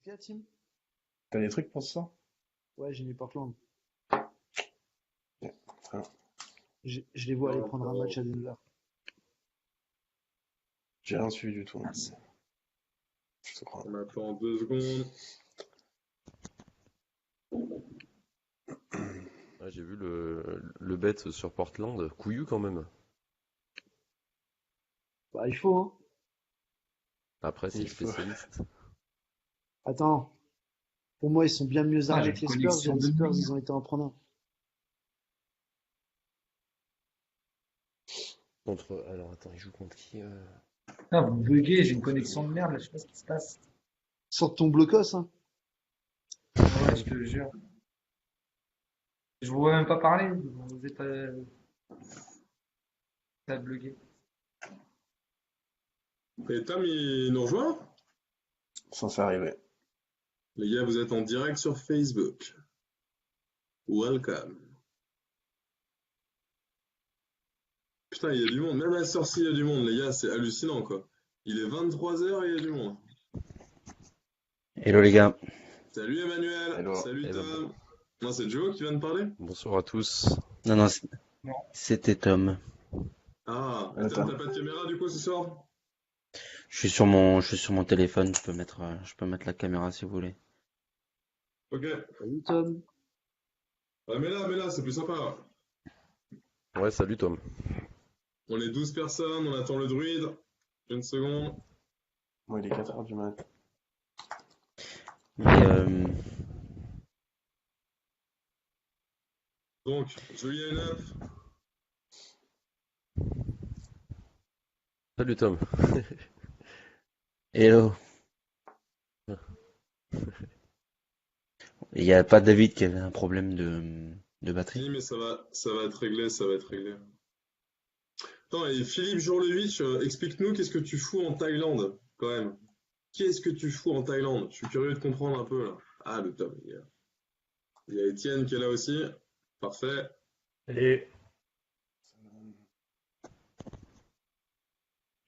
Quelle team? T'as des trucs pour ce soir? Ouais, j'ai mis Portland. Frère, Je les vois aller prendre un match à Denver. j'ai rien suivi du tout. Je te crois. On attend 2 secondes. Ah, j'ai vu le bet sur Portland, couillu quand même. Bah, il faut, hein. Après, c'est Il le faut. spécialiste. Attends, pour moi, ils sont bien mieux Ah, j'ai armés une que les Spurs. Et connexion les de Spurs, dingue. ils ont été en prendre un. Alors attends, il joue contre qui Ah, vous buguez, j'ai une connexion de merde, là, je sais pas ce qui se passe. Sors ton blocos, hein. Ouais, je te jure. Je vous vois même pas parler, vous êtes à buguer. Et Tom, il nous rejoint? Censé arriver. Les gars, vous êtes en direct sur Facebook. Welcome. Putain, il y a du monde. Même à cette heure-ci, il y a du monde, les gars. C'est hallucinant, quoi. Il est 23h et il y a du monde. Hello les gars. Salut Emmanuel. Hello. Salut Eh ben, Tom. Non, c'est Joe qui vient de parler? bonsoir à tous. Non, non, Non. c'était Tom. Ah, et Attends. Tom, t'as pas de caméra du coup ce soir? Je suis sur mon téléphone. Je peux mettre la caméra si vous voulez. Ok. Salut, Tom. Ah, mais là, c'est plus sympa. Ouais, salut Tom. On est 12 personnes, on attend le druide. Une seconde. Moi, il est 4h du mat. Mais Donc, Julien 9. Salut Tom. hello. Il n'y a pas David qui avait un problème de batterie. Si, mais ça va être réglé, ça va être réglé. Attends, et Philippe Jourlevich, explique-nous qu'est-ce que tu fous en Thaïlande, quand même. Qu'est-ce que tu fous en Thaïlande? Je suis curieux de comprendre un peu, là. Ah, le top, il y a Étienne qui est là aussi. Parfait. Salut.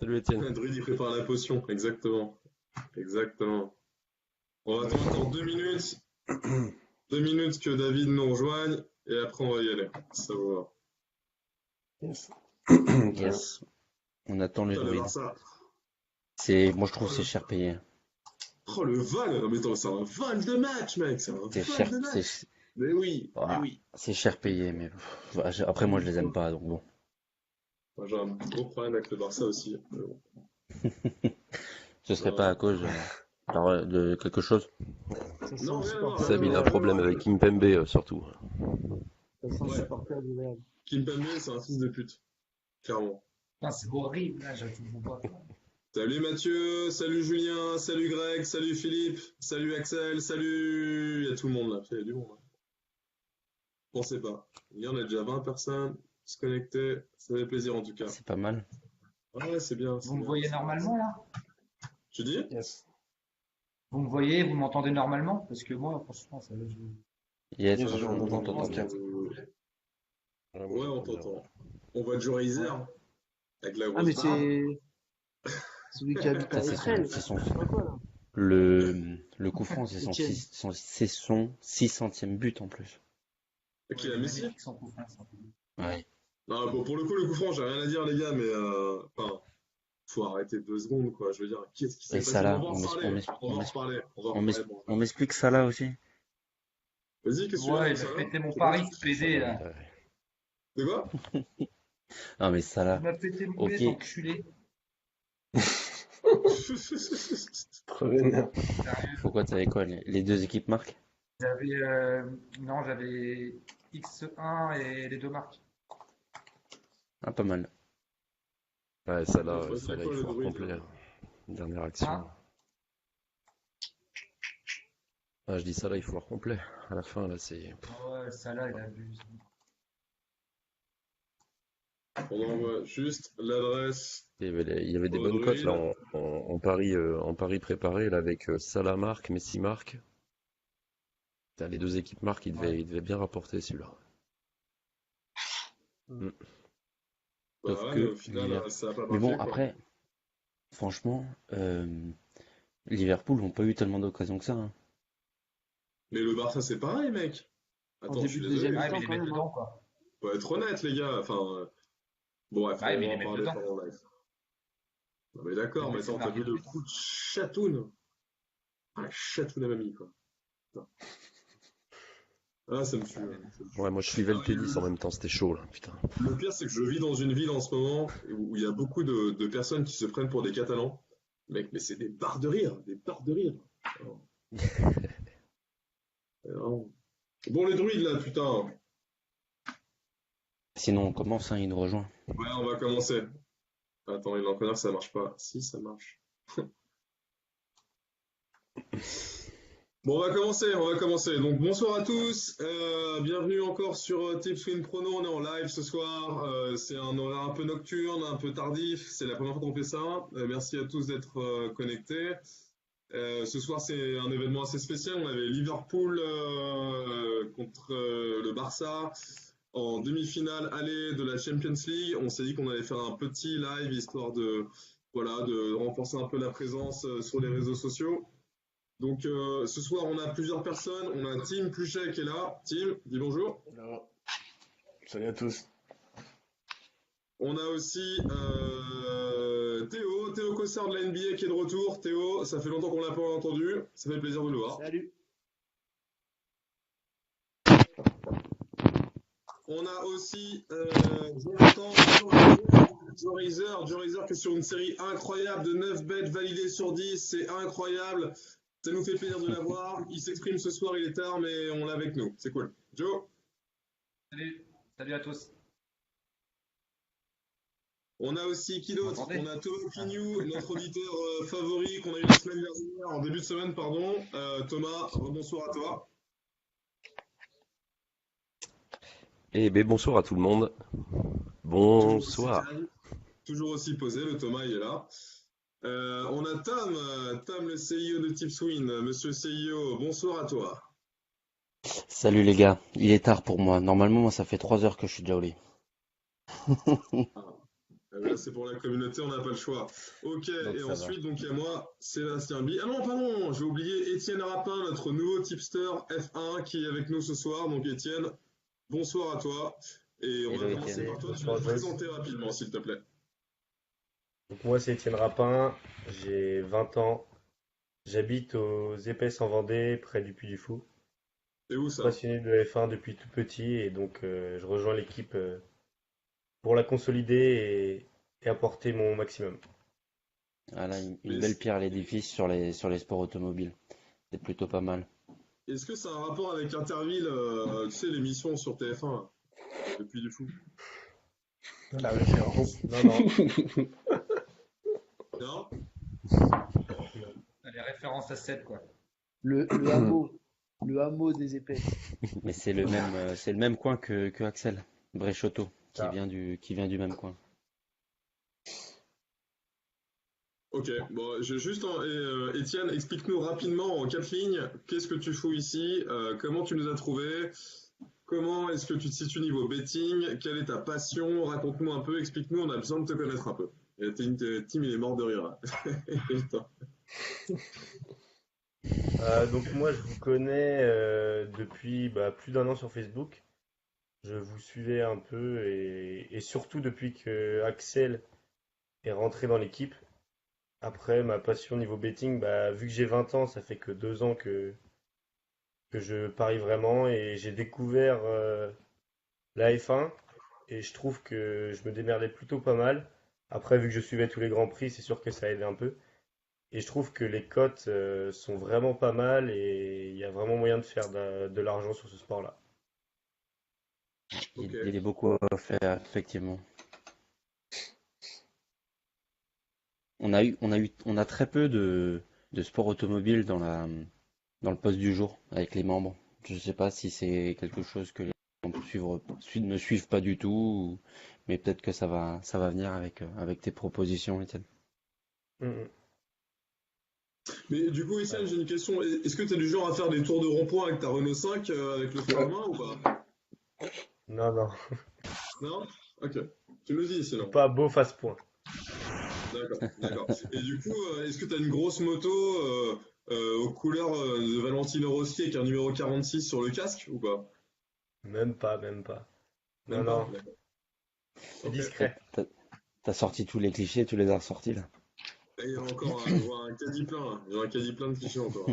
Salut Étienne. Le druide, il prépare la potion, exactement. Exactement. On va attendre encore 2 minutes. 2 minutes que David nous rejoigne, et après on va y aller. Ça va. Yes. Yes. On attend le Putain, le druide. Barça. Moi je trouve que c'est cher payé. Oh, le Val! Non, mais attends, c'est un Val de match, mec! C'est un C'est Val cher. de match! Mais oui, mais Voilà. oui. C'est cher payé, mais après moi je les aime pas, donc bon. Moi, j'ai un gros problème avec le Barça aussi. Mais bon. Ce serait pas à cause de quelque chose. Ça sent Non, le rien à voir, supporter Seb, du il a un Real. problème avec Kimpembe surtout. Ça sent le Ouais. supporter du Real. Kimpembe, c'est un fils de pute. Clairement. Putain, c'est horrible, là, je comprends pas. Salut Mathieu, salut Julien, salut Greg, salut Philippe, salut Axel, salut... Il y a tout le monde là, il y a du monde. Là. Pensez pas. Il y en a déjà 20 personnes se connecter, ça fait plaisir en tout cas. C'est pas mal. Ouais, c'est bien. c'est Vous me bien, voyez c'est bien. normalement, là? Tu dis? Yes. Vous me voyez, vous m'entendez normalement? Parce que moi, franchement, ça, Yes, Yes, on t'entend euh, bien. Ouais, on t'entend. On voit Joe Reiser avec la Ah, grosse mais barbe. c'est celui qui habite à Ça, Israël. c'est son, Je sais pas quoi, là. le coup franc, c'est Etienne. c'est son 600e but en plus. Qui a Messi? magnifique, sans coup franc, sans coup franc. Ouais. Non, bon, pour le coup, le coup franc, j'ai rien à dire, les gars, mais enfin, faut arrêter 2 secondes, quoi. Je veux dire, qu'est-ce qui s'est Et passé? Salah, On va en reparler. On va en reparler. On va en reparler. Bon. on m'explique Salah aussi. Vas-y, qu'est-ce que tu veux Ouais, dire, il a Salah? pété mon C'est pari quoi? PD, là. De quoi? Non mais Il Salah, m'a pété mon ok. bet, enculé. Trop vénère. Sérieux. Pourquoi t'avais quoi les deux équipes marquent? Non, j'avais X1 et les deux marques. Ah pas mal. Ouais, Il Salah, faudrait Salah, quoi, il le faut druide, complet. là? Dernière action. Hein? Ah, je dis Salah, il faut complet. À la fin, là, c'est. Ouais, ça là, il a vu. On envoie juste l'adresse Il y avait des au bonnes cotes druide. là en Paris préparé là, avec Salah marque, Messi marque. Putain, les deux équipes marquent, Ouais. il devait bien rapporter celui-là. Bah Sauf ouais, mais que au final, il a- ça a pas Mais bon marché, quoi. après, franchement, Liverpool n'ont pas eu tellement d'occasions que ça, hein. Mais le Barça, c'est pareil, mec. En Attends, je suis début de désolé. deuxième Ouais, mais mi-temps, ils les quand mettent même, dedans, hein. quoi. Faut être honnête, les gars. Enfin, bref, Ouais, on mais ils va les en mettent parler dedans. pendant le live. Non, mais d'accord, Le mais but, c'est attends, de t'as vu marquer le le but. coup de Chatoun? Ah, Chatoun à mamie, quoi. Putain. Ah, ça me tue. Ah, mais bon. Ça me tue. Ouais, moi je suivais Ah, le mais tennis en même temps, c'était chaud là, putain. le pire, c'est que je vis dans une ville en ce moment où il y a beaucoup de personnes qui se prennent pour des Catalans. Mec, mais c'est des barres de rire, des barres de rire. Alors, vraiment. Bon, les druides, là, putain. Sinon, on commence, hein, il nous rejoint. Ouais, on va commencer. Attends, il en connaît, ça marche pas. Si, ça marche. Bon, on va commencer. Donc, bonsoir à tous. Bienvenue encore sur Tips Win Prono. On est en live ce soir. C'est un horaire un peu nocturne, un peu tardif. C'est la première fois qu'on fait ça. Merci à tous d'être connectés. Ce soir, c'est un événement assez spécial. On avait Liverpool contre le Barça en demi-finale aller de la Champions League. On s'est dit qu'on allait faire un petit live histoire de, voilà, de renforcer un peu la présence sur les réseaux sociaux. Donc ce soir, on a plusieurs personnes. On a Tim Pluchet qui est là. Tim, dis bonjour. Alors, salut à tous. On a aussi Théo Cossard de la NBA qui est de retour. Théo, ça fait longtemps qu'on l'a pas entendu. Ça fait plaisir de le voir. Salut. On a aussi Joe Razer qui est sur une série incroyable de 9 bêtes validées sur 10. C'est incroyable. Ça nous fait plaisir de l'avoir. Il s'exprime ce soir, il est tard, mais on l'a avec nous. C'est cool. Joe, Salut. Salut à tous. on a aussi qui d'autre? Entendez? On a Thomas Pignou, notre auditeur favori qu'on a eu la semaine dernière, en début de semaine, pardon. Thomas, bonsoir à toi. Eh ben bonsoir à tout le monde. Bonsoir. Toujours aussi posé, le Thomas il est là. On a Tam, le CIO de Tipswin. Monsieur CIO, bonsoir à toi. Salut les gars, il est tard pour moi. Normalement, moi, ça fait 3 heures que je suis déjà au lit. Là, c'est pour la communauté, on n'a pas le choix. Ok, Donc, et ça va. ensuite, donc il y a moi, Sébastien B. Ah non, pardon, j'ai oublié Étienne Rapin, notre nouveau tipster F1 qui est avec nous ce soir. Donc Étienne, bonsoir à toi. Et on va Hello, commencer Étienne. par toi. Tu Bonsoir vas te à tous. présenter rapidement, s'il te plaît. Donc moi c'est Étienne Rapin, j'ai 20 ans, j'habite aux Épaisses en Vendée, près du Puy du Fou. Et où ça? Passionné de F1 depuis tout petit et donc je rejoins l'équipe pour la consolider et apporter mon maximum. Voilà, une Mais belle pierre à l'édifice sur les sports automobiles. C'est plutôt pas mal. est-ce que ça a un rapport avec Interville, tu sais, l'émission sur TF1, là, depuis du fou? La référence. Non, non, Non? Les références à 7, quoi. Le hameau des épais. Mais c'est le même coin que Axel, Bréchotto, qui Ah. vient du même coin. Ok, bon, Étienne, explique-nous rapidement en 4 lignes, qu'est-ce que tu fous ici, comment tu nous as trouvés, comment est-ce que tu te situes niveau betting, quelle est ta passion, raconte-nous un peu, explique-nous, on a besoin de te connaître un peu. Et Tim, il est mort de rire là. Putain. Donc moi je vous connais depuis plus d'1 an sur Facebook. Je vous suivais un peu et surtout depuis que Axel est rentré dans l'équipe. Après ma passion niveau betting, vu que j'ai 20 ans, ça fait que 2 ans que je parie vraiment et j'ai découvert la F1 et je trouve que je me démerdais plutôt pas mal. Après, vu que je suivais tous les grands prix, c'est sûr que ça aidait un peu. Et je trouve que les cotes sont vraiment pas mal et il y a vraiment moyen de faire de l'argent sur ce sport-là. Ok. Il est beaucoup à faire, effectivement. On a très peu de sport automobile dans le poste du jour avec les membres. Je sais pas si c'est quelque chose que les membres ne suivent pas du tout, mais peut-être que ça va venir avec tes propositions, Étienne. Mhm. Mais du coup, Étienne, j'ai une question, est-ce que tu es du genre à faire des tours de rond-point avec ta Renault 5 avec le frein à main ou pas? Non, non, Non? Ok, tu me dis sinon. pas beau face-point. D'accord. Et du coup, est-ce que tu as une grosse moto aux couleurs de Valentino Rossi avec un numéro 46 sur le casque ou pas? Même pas, même pas. Non, Même pas? non, D'accord. c'est Ok. discret. T'as sorti tous les clichés, tu les as ressortis là. Et il y a encore je vois un caddie plein là. Il y a un caddie plein de clichés encore.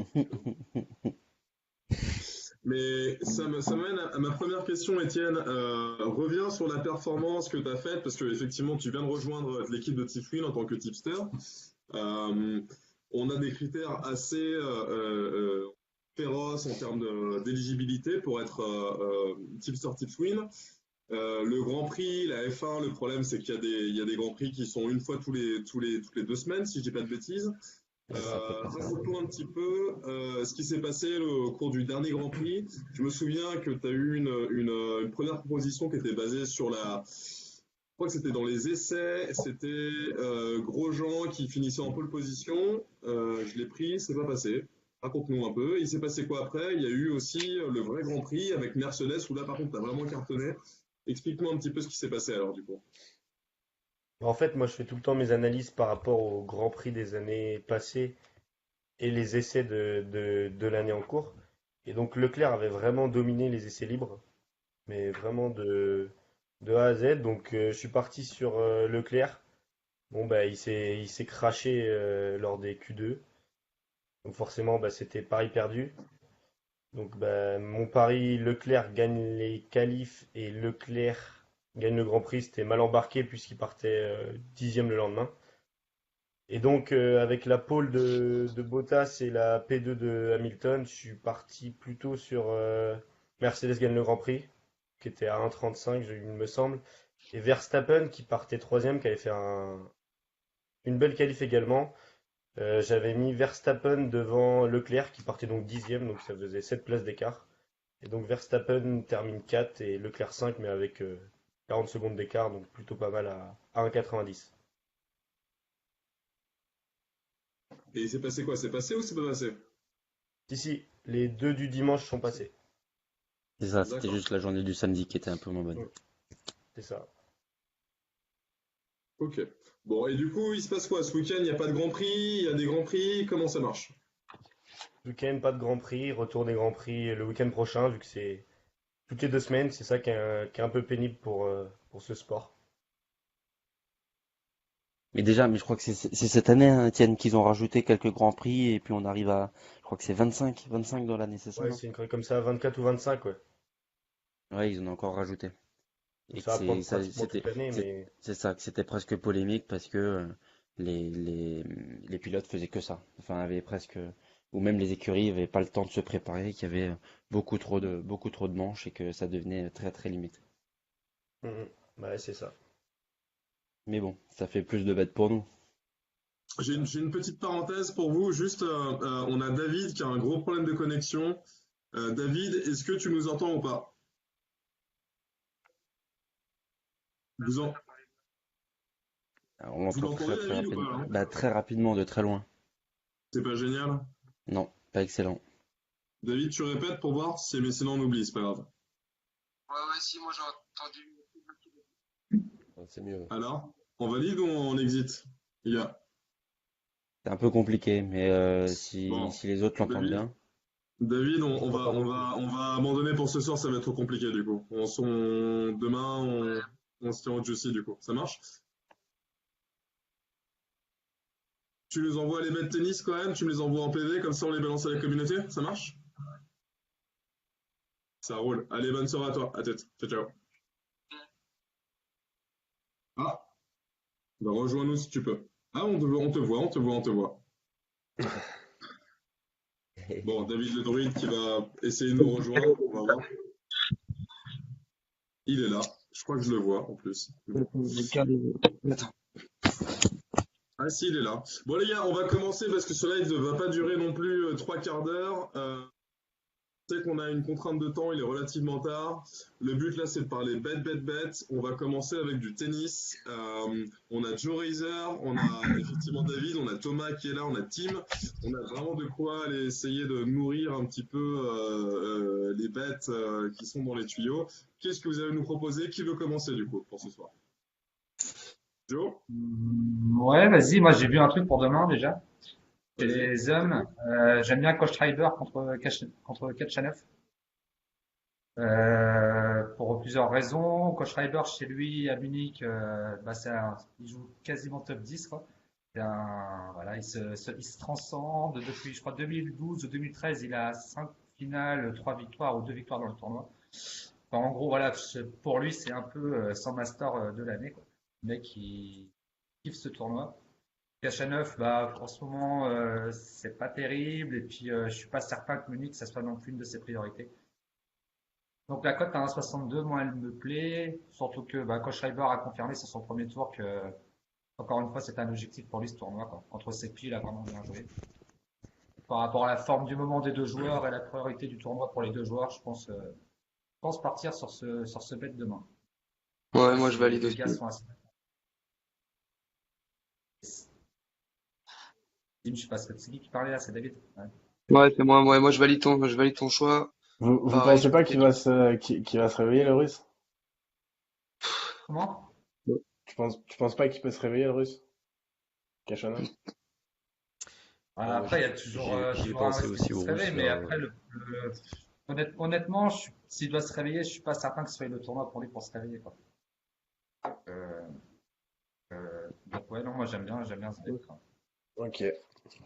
Mais ça m'amène à ma première question, Étienne. Reviens sur la performance que tu as faite, parce que effectivement, tu viens de rejoindre l'équipe de Tipwheel en tant que tipster. Euh, on a des critères assez féroces en termes d'éligibilité pour être tipster Tipwheel. Le Grand Prix, la F1, le problème c'est qu'il y a des Grands Prix qui sont une fois toutes les 2 semaines, si je dis pas de bêtises. C'est à peu près ça. Raconte-nous un petit peu ce qui s'est passé au cours du dernier Grand Prix. Je me souviens que tu as eu une première proposition qui était basée sur je crois que c'était dans les essais, c'était Grosjean qui finissait en pole position. Je l'ai pris, c'est pas passé. Raconte-nous un peu. Il s'est passé quoi après? Il y a eu aussi le vrai Grand Prix avec Mercedes où là par contre tu as vraiment cartonné. Explique-moi un petit peu ce qui s'est passé alors du coup. En fait, moi, je fais tout le temps mes analyses par rapport au Grand Prix des années passées et les essais de l'année en cours. Et donc, Leclerc avait vraiment dominé les essais libres, mais vraiment de A à Z. Donc, je suis parti sur Leclerc. Bon, bah, il s'est craché lors des Q2. Donc, forcément, bah, c'était pari perdu. Donc, bah, mon pari, Leclerc gagne les qualifs et Leclerc gagne le Grand Prix, c'était mal embarqué puisqu'il partait 10e le lendemain. Et donc, avec la pole de Bottas et la P2 de Hamilton, je suis parti plutôt sur Mercedes gagne le Grand Prix, qui était à 1,35, il me semble. Et Verstappen, qui partait troisième, qui avait fait une belle qualif également. J'avais mis Verstappen devant Leclerc, qui partait donc 10e, donc ça faisait 7 places d'écart. Et donc Verstappen termine 4 et Leclerc 5, mais avec 40 secondes d'écart, donc plutôt pas mal à 1,90. Et il s'est passé quoi? C'est passé ou c'est pas passé? Si, si, les deux du dimanche sont passés. C'est ça, c'était D'accord. juste la journée du samedi qui était un peu moins bonne. Mm. C'est ça. Ok. Bon, et du coup, il se passe quoi? Ce week-end, il n'y a pas de Grand Prix, il y a des Grands Prix, comment ça marche? Week-end, pas de Grand Prix, retour des Grands Prix le week-end prochain, vu que c'est toutes les 2 semaines, c'est ça qui est un peu pénible pour ce sport. Mais déjà, mais je crois que c'est cette année, hein, Étienne, qu'ils ont rajouté quelques grands prix et puis on arrive à, je crois que c'est 25 dans l'année, c'est ça, Ouais, non? c'est une connerie comme ça, 24 ou 25, ouais. Ouais, ils en ont encore rajouté. Donc Et que ça va prendre pratiquement toute l'année, c'est mais c'est ça, que c'était presque polémique parce que les, les, les pilotes faisaient que ça. Enfin, avaient presque, ou même les écuries n'avaient pas le temps de se préparer, qu'il y avait beaucoup trop de manches et que ça devenait très très limite. ouais, c'est ça. Mais bon, ça fait plus de bêtes pour nous. J'ai une petite parenthèse pour vous. Juste, on a David qui a un gros problème de connexion. David, est-ce que tu nous entends ou pas? Vous, en- Alors, on vous l'entend l'entendez, très David, ou rapidement, pas, hein? bah, très rapidement, de très loin. C'est pas génial? Non, pas excellent. David, tu répètes pour voir si, mais sinon on oublie, c'est pas grave. Ouais, si, moi j'ai entendu. C'est mieux. Alors, on valide ou on exit? Il y a. C'est un peu compliqué, mais Bon, si les autres l'entendent David, bien. David, Je crois pas non plus. on va abandonner pour ce soir, ça va être trop compliqué du coup. Demain, on se tient au Juicy du coup. Ça marche? Tu nous envoies les bêtes tennis quand même, tu me les envoies en PV, comme ça on les balance à la communauté, ça marche? Ça roule. Allez, bonne soirée à toi, à tête. Ciao, ciao. Ah, bah rejoins-nous si tu peux. Ah, on te voit, on te voit, on te voit. Bon, David le druide qui va essayer de nous rejoindre, on va voir. Il est là, je crois que je le vois en plus. Attends. Ah si, il est là. Bon les gars, on va commencer parce que ce live ne va pas durer non plus 3 quarts d'heure. Je sais qu'on a une contrainte de temps, il est relativement tard. Le but là, c'est de parler bête. On va commencer avec du tennis. On a Joe Razer, on a effectivement David, on a Thomas qui est là, on a Tim. On a vraiment de quoi aller essayer de nourrir un petit peu les bêtes qui sont dans les tuyaux. Qu'est-ce que vous allez nous proposer? Qui veut commencer du coup pour ce soir? Joe? Ouais, vas-y, moi j'ai vu un truc pour demain déjà. Chez Vas-y. les hommes, j'aime bien Kohlschreiber contre Kachanov. Pour plusieurs raisons. Kohlschreiber, chez lui, à Munich, il joue quasiment top 10, quoi. Voilà, il se transcende depuis, je crois, 2012 ou 2013, il a 5 finales, 3 victoires ou 2 victoires dans le tournoi. Enfin, en gros, voilà, pour lui, c'est un peu son master de l'année, quoi. Le mec, il kiffe ce tournoi. Kachanov, bah, en ce moment, c'est pas terrible. Et puis, je suis pas certain que Munich, ça soit non plus une de ses priorités. Donc, la cote à 1,62, moi, elle me plaît. Surtout que, bah, Kohlschreiber a confirmé sur son premier tour que, encore une fois, c'était un objectif pour lui, ce tournoi, quoi. Contre ses pieds, il a vraiment bien joué. Par rapport à la forme du moment des deux joueurs et la priorité du tournoi pour les deux joueurs, je pense partir sur ce bet demain. Ouais, moi je Les valide deux aussi. gars sont assez. Dim, je sais pas, c'est qui parlait là, c'est David. Ouais. Ouais, c'est moi, ouais, moi je valide ton choix. Vous Pareil, pensez je pas pense qu'il qu'il va se réveiller, le Russe? Comment? Tu penses pas qu'il peut se réveiller, le Russe? Kachanov? Voilà, Moi, après, il y a toujours, j'y ai toujours un pensé risque aussi qu'il aux se réveille, Russes mais là. après, honnêtement, s'il doit se réveiller, je suis pas certain que ce soit le tournoi pour lui pour se réveiller, quoi. Euh, donc ouais, non, moi j'aime bien ce bet, quoi. Ok.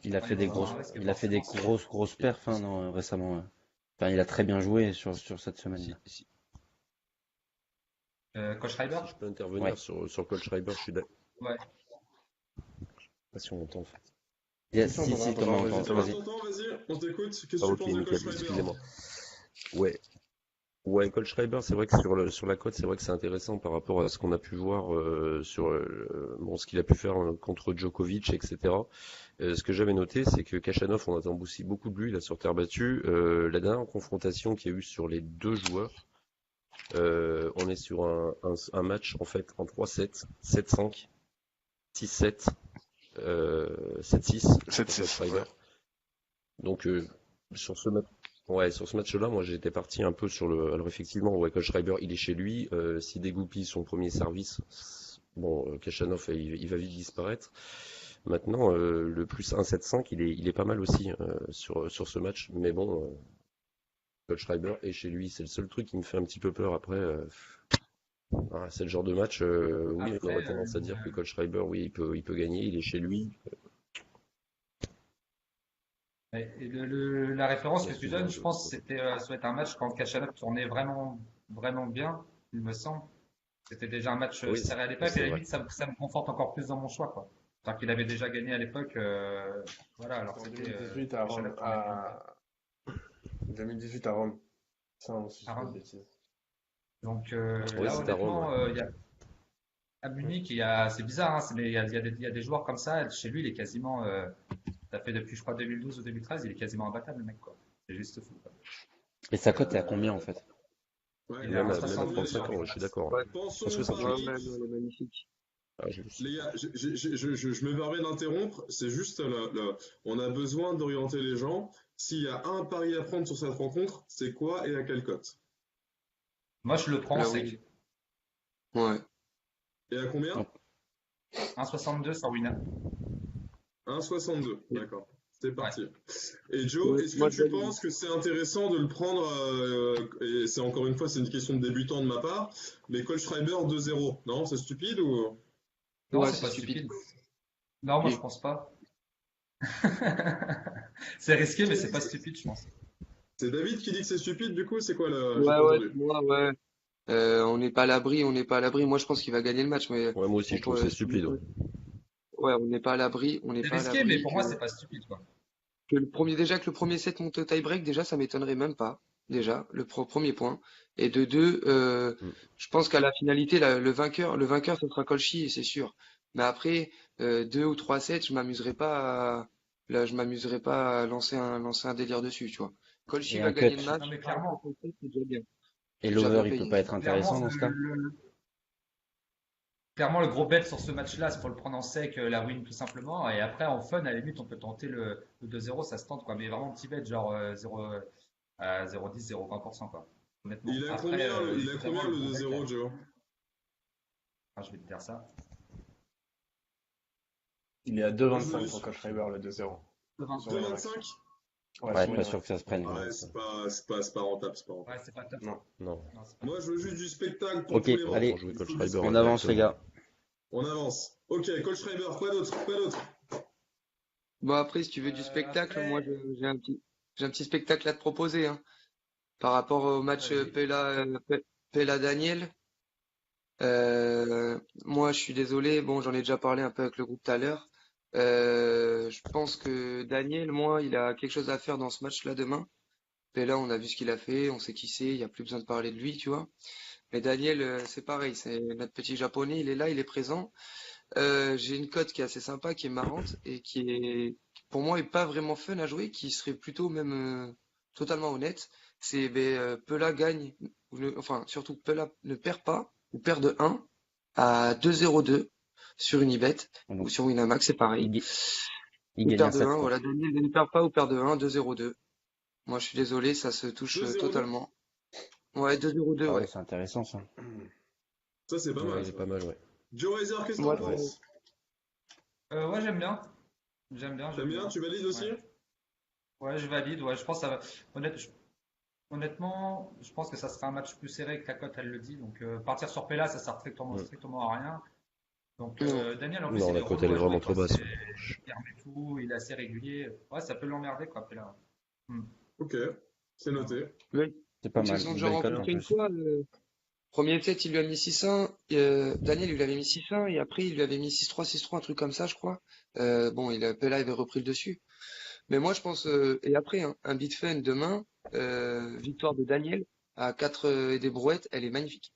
Il a Ouais, fait il des doit avoir grosses, un risque il a fait des forcément. grosses perfs hein, récemment. Enfin, il a très bien joué sur cette Si, semaine-là. si, Kohlschreiber? si je peux Ouais. intervenir sur Kohlschreiber, je suis d'accord. Ouais. Pas si on entend en fait. Yes, Si, on t'entend, si, Thomas, vas-y, encore, C'est bon, Thomas. je vas-y. t'entends, vas-y, on t'écoute. Qu'est-ce que Ah tu ok, penses de nickel, Kohlschreiber? excusez-moi. Ouais, ouais, Kohlschreiber, c'est vrai que sur la cote, c'est vrai que c'est intéressant par rapport à ce qu'on a pu voir sur bon, ce qu'il a pu faire contre Djokovic, etc. Ce que j'avais noté, c'est que Kachanov, on attend aussi beaucoup de lui là sur terre battue. La dernière confrontation qu'il y a eu sur les deux joueurs, on est sur un match en fait en 3-7, 7-5, 6-7, 7-6 pour 7-6, Kohlschreiber. ouais. Donc sur ce match, ouais, sur ce match-là, moi j'étais parti un peu sur le. Alors effectivement, ouais, Kohlschreiber, il est chez lui. S'il dégoupille son premier service, bon, Kachanov, il va vite disparaître. Maintenant, le plus 1,75, il est pas mal aussi sur ce match. Mais bon, Kohlschreiber est chez lui. C'est le seul truc qui me fait un petit peu peur. Après, c'est le genre de match, oui, on Après, aurait tendance à dire que Kohlschreiber, oui, il peut gagner. Il est chez lui. et la référence Il y que a tu plusieurs donnes, je jeux. pense, ça doit être un match quand Kachanov tournait vraiment, vraiment bien, il me semble. C'était déjà un match Oui, serré à l'époque, et à c'est la vrai. limite, ça me conforte encore plus dans mon choix, quoi. C'est-à-dire qu'il avait déjà gagné à l'époque, voilà, alors En c'était 2018 à Rome, Kachanov tournait vraiment bien. 2018 à Rome. Ça aussi, je À dis pas de Rome. bêtises. Donc Oui, là, c'est à Rome, honnêtement, ouais. il y a, à Mm. Munich, c'est bizarre, hein, mais il y a des joueurs comme ça. Chez lui, il est quasiment, ça fait depuis, je crois, 2012 ou 2013, il est quasiment imbattable, le mec, quoi. C'est juste fou, quoi. Et sa cote est à combien en Euh, fait? ouais, Il est à Même à 1,62 1,62, il est sur 35 bien. ans, je suis Winamax. d'accord. Ouais, Pensons au ouais, 168. pari. ouais, non, elle est magnifique. Ah, je le sais. Les gars, je me permets d'interrompre. C'est juste, on a besoin d'orienter les gens. S'il y a un pari à prendre sur cette rencontre, c'est quoi et à quelle cote? Moi, je le prends en La win. sec. Ouais. Et à combien? 1,62 sur Winamax. 1,62. D'accord. C'est Ouais. parti. Et Joe, Ouais, est-ce que moi je tu valide. penses que c'est intéressant de le prendre, et c'est encore une fois, c'est une question de débutant de ma part, mais Kohlschreiber 2-0, non? C'est stupide ou? Non, Ouais, c'est c'est pas stupide. stupide. Non, moi, je Oui. pense pas. C'est risqué, mais c'est pas stupide, je pense. C'est David qui dit que c'est stupide, du coup, c'est quoi le. J'ai Ouais, pas ouais, entendu. moi, ouais. On n'est pas à l'abri, on n'est pas à l'abri. Moi, je pense qu'il va gagner le match, mais Ouais, moi aussi, on je trouve que c'est peut, stupide. Ouais. ouais, on n'est pas à l'abri, on n'est C'est pas à risqué, mais l'abri pour moi, c'est pas stupide, quoi. déjà que le premier set monte au tie-break, déjà, ça m'étonnerait même pas. Déjà, premier point. Et de deux, Mm. je pense qu'à la finalité, le vainqueur, ce sera Kolchi, c'est sûr. Mais après, 2 ou 3 sets, je m'amuserai pas à lancer un délire dessus, tu vois. Kolchi Et va un gagner cut. le Non, match, mais par clairement, 7, c'est déjà bien. Et C'est déjà bien l'over, il peut payé. pas être clairement, intéressant dans ce cas? clairement, le gros bet sur ce match-là, c'est pour le prendre en sec, la win, tout simplement. Et après, en fun, à la limite, on peut tenter le 2-0, ça se tente, quoi. Mais vraiment, petit bet, genre 0,10, 0,20%, quoi. Et Honnêtement. Après, il a évidemment, combien le le gros bet, 2-0, Joe? je vais te dire ça. Il est à 2,25 pour Kohlschreiber, le 2-0. Sur Winamax. 2,25? Ouais, Ouais, sur pas sûr Winamax. que ça se prenne. Ouais, c'est pas rentable, c'est pas rentable. Ouais, c'est pas top. Non. Non. Non, c'est pas Moi, top. je veux juste du spectacle pour Ok, tous les rangs. allez, Pour jouer Il faut du Kohlschreiber, on spectacle. avance les gars. On avance. Ok, Kohlschreiber, quoi d'autre? Quoi d'autre? Bon, après, si tu veux du spectacle, moi, Après, j'ai un petit spectacle à te proposer, hein. Par rapport au match vas-y. Pella-Daniel. Moi, je suis désolé. Bon, j'en ai déjà parlé un peu avec le groupe tout à l'heure. Je pense que Daniel, moi, il a quelque chose à faire dans ce match-là demain. Pella, on a vu ce qu'il a fait, on sait qui c'est, il n'y a plus besoin de parler de lui, tu vois. Mais Daniel, c'est pareil, c'est notre petit japonais, il est là, il est présent. J'ai une cote qui est assez sympa, qui est marrante et qui est, pour moi, est pas vraiment fun à jouer, qui serait plutôt même totalement honnête. C'est Pella gagne, enfin surtout Pella ne perd pas ou perd de 1 à 2,02 sur Unibet ou Donc, sur Winamax, c'est pareil. il Ou gagne perd un de 7 1, quoi. voilà, Daniel ne perd pas ou perd de 1, 2,02. Moi, je suis désolé, ça se touche 2-0-2? totalement. Ouais, 2,02, Ah ouais, ouais. c'est intéressant ça. Ça, c'est pas Ouais, mal, il est ça. pas mal, ouais. Joe Razer, qu'est-ce que Ouais, t'en penses? Ouais, j'aime bien. J'aime bien, T'aimes j'aime bien? bien. Tu valides aussi? Ouais. Ouais, je valide. Ouais, je pense que ça va. Honnêtement, je pense que ça sera un match plus serré que la cote, elle le dit. Donc, partir sur Pella, ça sert Mm. strictement à rien. Donc, non. Daniel, en plus, Non, il la est cote, relou elle est à vraiment jouer, trop quoi. basse. Il permet tout, il est assez régulier. Ouais, ça peut l'emmerder, quoi, Pella. Hmm. Ok, c'est noté. Ouais. C'est pas Ils se mal. sont Une déjà belle cote en rencontrés une plus. fois. Premier set, il lui a mis 6-1. Daniel, il lui avait mis 6-1 et après, il lui avait mis 6-3, 6-3, un truc comme ça, je crois. Bon, Pella avait repris le dessus. Mais moi, je pense, et après, hein, un beat fun demain, victoire de Daniel à 4 et des brouettes, elle est magnifique.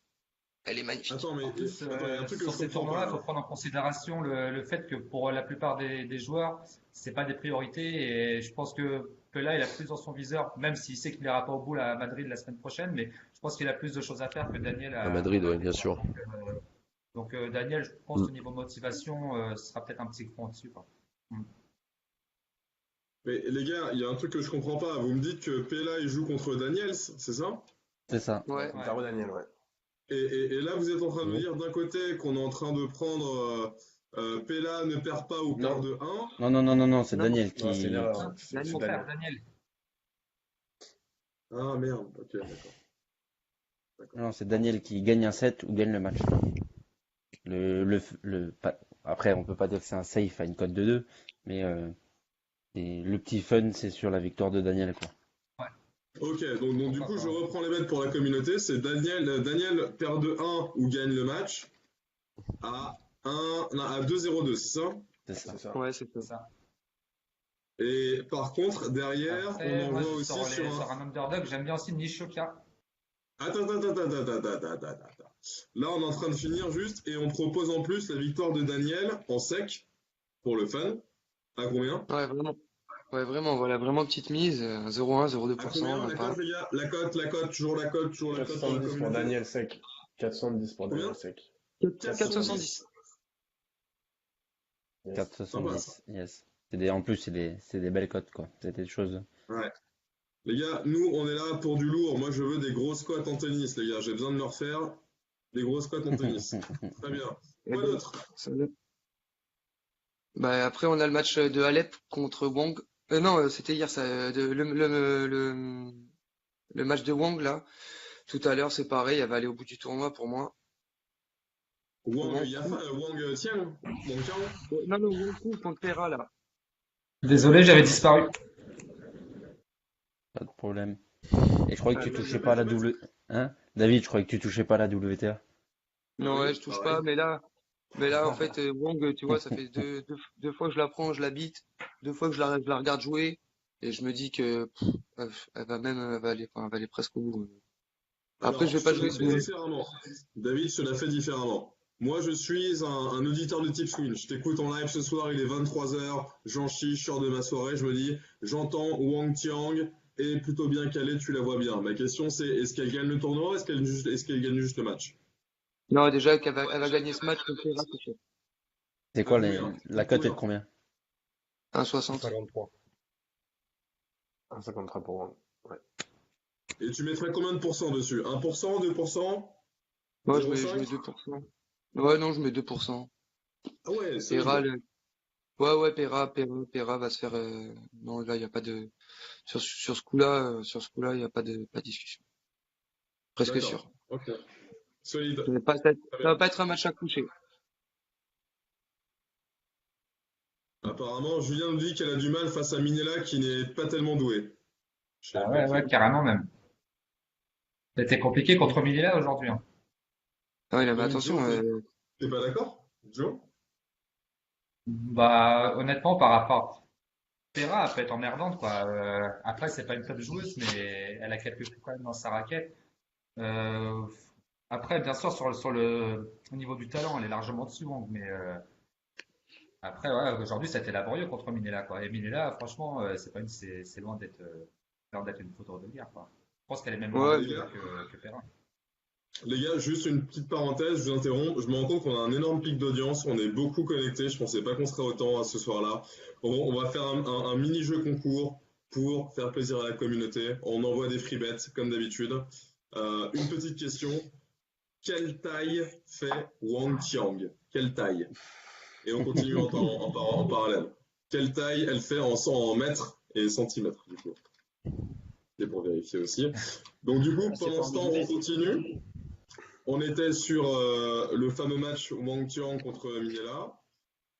Elle est magnifique. Attends, mais En plus, attends, il y a un truc que sur je ces comprends tournois-là, pas, il faut là. prendre en considération le fait que pour la plupart des joueurs, c'est pas des priorités. Et je pense que Pella, il a plus dans son viseur, même s'il sait qu'il n'ira pas au bout à Madrid la semaine prochaine, mais je pense qu'il a plus de choses à faire que Daniel À Madrid, à ouais, Madrid, bien quoi. sûr. Donc, Daniel, je pense Mm. au niveau motivation, ce sera peut-être un petit cran dessus, quoi. Mm. Mais les gars, il y a un truc que je comprends pas. Vous me dites que Pella, il joue contre Daniels, c'est ça? C'est ça. Ouais. Contre Taro Daniel, ouais. Et là, vous êtes en train de me Mm. dire d'un côté qu'on est en train de prendre Pella ne perd pas ou perd Non. de 1. Non, c'est Non. Daniel Non, c'est une erreur. Ah, C'est au c'est contraire, Daniel. Daniel. Ah merde, ok, d'accord. Non, c'est Daniel qui gagne un set ou gagne le match. Après, on peut pas dire que c'est un safe à une cote de 2, mais et le petit fun, c'est sur la victoire de Daniel, quoi. Ok, donc du coup, je reprends les bêtes pour la communauté. C'est Daniel perd de 1 ou gagne le match à 2-0-2, c'est ça? C'est ça. C'est ça. Ouais, c'est ça. C'est ça. Et par contre, derrière, Après, on moi, envoie aussi sur sur un underdog, j'aime bien aussi Nishoka. Attends. Là, on est en train de finir juste et on propose en plus la victoire de Daniel en sec pour le fun. À combien? Ouais, vraiment. Ouais, vraiment, voilà, vraiment petite mise, 0,1, À 0,2%, combien? même La pas. cote, les gars? La cote, toujours la cote pour la 470 pour communauté. Daniel Sec. 470 pour Combien? Daniel Sec. 4,70. 4,70, yes. En plus, c'est des belles cotes, quoi. C'est des choses. Ouais. Les gars, nous, on est là pour du lourd. Moi, je veux des grosses cotes en tennis, les gars. J'ai besoin de me refaire des grosses cotes en tennis. Très bien. Et Quoi ben, d'autre? Bah, après, on a le match de Alep contre Wang. Non, c'était hier, ça, le match de Wang, là. Tout à l'heure, c'est pareil, elle va aller au bout du tournoi pour moi. Wang Yafa, Wang Tian? Wang Tian? Non, Wang Fu contre Pera, là. Désolé, j'avais disparu. Pas de problème. Et je croyais que tu touchais pas à la double. Hein? David, je croyais que tu touchais pas à la WTA. Non, oui, ouais, je touche pareil. pas, mais là, en fait, Wang, tu vois, ça fait deux fois que je la prends, je la bite, 2 fois que je la regarde jouer, et je me dis que elle va aller presque au bout. Après, Alors, je vais pas te jouer la fais différemment. David, je te la fais différemment. Moi, je suis un auditeur de Tipswin. Je t'écoute en live ce soir, il est 23h, j'en chie, je sors de ma soirée, je me dis, j'entends Wang Tiang, est plutôt bien calée, tu la vois bien. Ma question, c'est, est-ce qu'elle gagne le tournoi, est-ce qu'elle gagne juste le match? Non, déjà, elle va gagner ce match contre Pera, c'est sûr. C'est quoi Combien? la cote est de combien? 1,60. 53. 1,53 pour Wang. Ouais. Et tu mettrais combien de pourcents dessus? 1%, 2%? Moi, je mets 0,5? 2%. Ouais, non, je mets 2%. Ah ouais, c'est Pera, Ouais, Pera va se faire. Non, là, il n'y a pas de. Sur ce coup-là, il n'y a pas de discussion. Presque sûr. D'accord. Ok. Solide. Ça Très va bien. pas être un match à coucher. Apparemment, Julien nous dit qu'elle a du mal face à Minella qui n'est pas tellement doué. Je savais Ah pas ouais, qui. ouais, carrément même. C'était compliqué contre Minella aujourd'hui, hein. Ah, mais Donc, attention, Joe, t'es pas d'accord? Joe? Bah, honnêtement, par rapport. Pera, elle peut être emmerdante, quoi. Après, c'est pas une top joueuse, mais elle a quelques trucs quand même dans sa raquette. Euh, Après, bien sûr, au niveau du talent, elle est largement dessus, Wang, mais après, ouais, aujourd'hui, ça a été laborieux contre Minella, quoi. Et Minella, franchement, c'est loin d'être une foudre de guerre, quoi. Je pense qu'elle est même moins ouais, Les mature gars, que Pera. les gars, juste une petite parenthèse, je vous interromps. Je me rends compte qu'on a un énorme pic d'audience. On est beaucoup connectés. Je pensais pas qu'on serait autant ce soir-là. On va faire un mini-jeu concours pour faire plaisir à la communauté. On envoie des free bets, comme d'habitude. Une petite question. Quelle taille fait Wang Qiang? Quelle taille? Et on continue en parallèle. Quelle taille elle fait en mètres et centimètres, du coup? Et pour vérifier aussi. Donc, du coup, Ah, c'est pendant pas ce en temps, on mesuré. continue. On était sur le fameux match Wang Qiang contre Minella.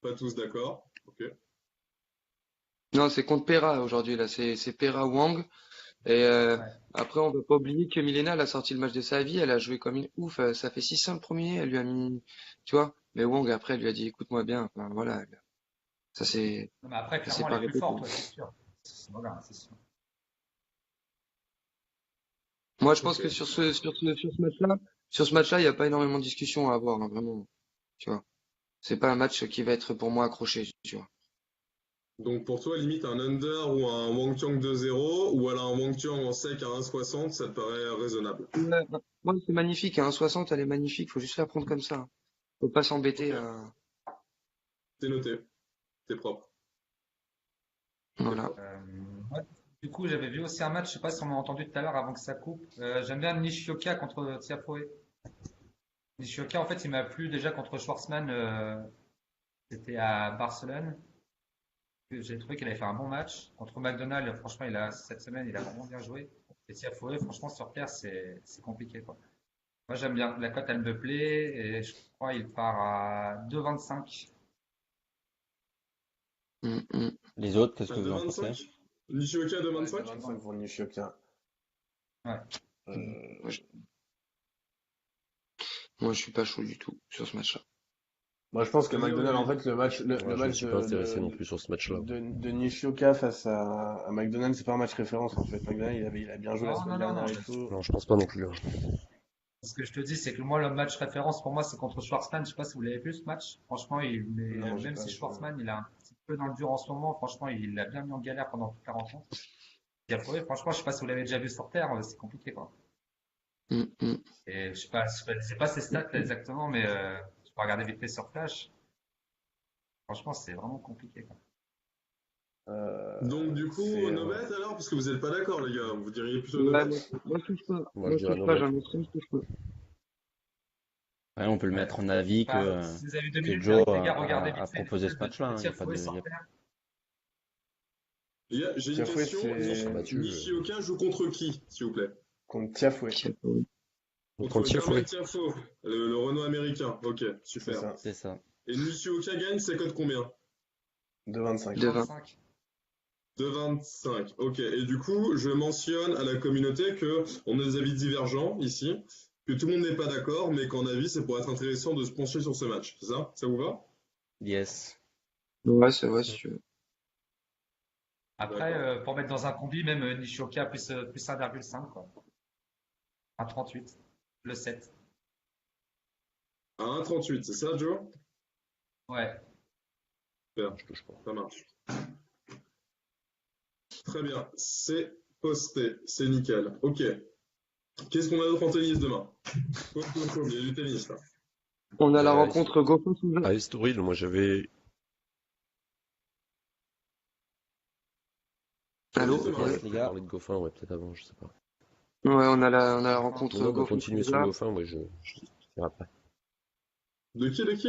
Pas tous d'accord. Ok. non, c'est contre Pera aujourd'hui, là. C'est Pera Wang. Et Ouais. après, on va pas oublier que Milena, elle a sorti le match de sa vie. Elle a joué comme une ouf. Ça fait 6-1 le premier. Elle lui a mis, tu vois. Mais Wang, après, elle lui a dit, écoute-moi bien. Enfin, voilà. Ça, Non, mais après, ça s'est clairement, elle pas est plus répété. forte, ouais, c'est sûr. Voilà, c'est sûr. Moi, je pense Ok. que sur ce match-là, il n'y a pas énormément de discussion à avoir, hein, vraiment. Tu vois. C'est pas un match qui va être pour moi accroché, tu vois. Donc, pour toi, limite un under ou un Wang Qiang 2-0 ou alors un Wang Qiang en sec à 1,60, ça te paraît raisonnable. Ouais, moi, c'est magnifique, hein. 60, elle est magnifique. Faut juste la prendre comme ça, hein. Faut pas Ok. s'embêter à, T'es noté. T'es propre. T'es voilà. propre. Ouais. Du coup, j'avais vu aussi un match, je sais pas si on a entendu tout à l'heure avant que ça coupe. J'aime bien Nishioka contre Tiafoe. Nishioka, en fait, il m'a plu déjà contre Schwartzmann. C'était à Barcelone. J'ai trouvé qu'il avait fait un bon match. Contre McDonald's, franchement, cette semaine, il a vraiment bien joué. Et Tiafoe, franchement, sur terre, c'est compliqué, quoi. Moi, j'aime bien. La cote, elle me plaît. Et je crois qu'il part à 2,25. Mm, mm. Les autres, qu'est-ce À que vous en pensez? 2,25? Nishioka à Ouais, 2,25? 25 pour Nishioka. Ouais. Euh, Moi, moi, je suis pas chaud du tout sur ce match-là. Moi, je pense que Vas-y, McDonald's, en Olivier. fait, le Ouais, je ne match suis pas intéressé non plus sur ce match-là. de Nishioka face à McDonald's, c'est pas un match référence, en fait. McDonald's, il a bien joué la Non, semaine non, non, non. dernière et tout. Non, je pense pas non plus, hein. Ce que je te dis, c'est que moi, le match référence pour moi, c'est contre Schwartzmann. Je sais pas si vous l'avez vu ce match. Franchement, Non, j'ai même pas si vu. Schwartzmann, il a un petit peu dans le dur en ce moment, franchement, il l'a bien mis en galère pendant toute la rencontre. Et après, franchement, je sais pas si vous l'avez déjà vu sur terre, c'est compliqué, quoi. Mm, mm. Et je sais pas ses stats là, exactement, mais je peux regarder vite fait sur Flash. Franchement, c'est vraiment compliqué, quoi. Donc, du coup, C'est no bet alors? Parce que vous n'êtes pas d'accord, les gars. Vous diriez plutôt no Ouais, bet? moi, je touche pas. Moi, Moi, je je dirais touche no pas, bet. j'en ai trop, je touche pas. Ouais, on peut le Ouais. mettre en avis Enfin, si vous avez deux que minutes, Joe les gars, regardez a vite fait les proposé ce stats match-là, de hein. Il y a pas Tiafoe de, sur terre. Les gars, j'ai une Tiafoe, question. Ils sont c'est battus. Nishioka joue contre qui, s'il vous plaît? contre Tiafoe, Contre Tiafoe. Jermaine Tiafoe, le Renault américain. Ok, c'est super. ça, c'est ça. Et Nishioka gagne, c'est code combien? 2,25. 2,20. 25. 2,25. Ok, et du coup, je mentionne à la communauté que on a des avis divergents ici, que tout le monde n'est pas d'accord, mais qu'en avis, c'est pour être intéressant de se pencher sur ce match. C'est ça? Ça vous va? Yes. Ouais, c'est vrai, si tu veux. Après, D'accord. pour mettre dans un combi, même Nishioka plus 1,5, quoi. 1,38. Le 7. À 1,38, c'est ça, Joe? Ouais. Super, Je touche pas. ça marche. Très bien, c'est posté, c'est nickel. Ok. Qu'est-ce qu'on a d'autre en tennis demain? Il y a du tennis là. On a la Euh, rencontre Goffin-Souza. À Estoril, moi j'avais. Allô? Vas-y, Thomas. Ouais. Yes, les gars. Parler de Goffin, ouais, peut-être avant, je sais pas. Ouais, on a la Enfin, rencontre Non, non, bah, continuer sur Goffin-Souza. Goffin, ouais, je dirai après. De qui, de qui?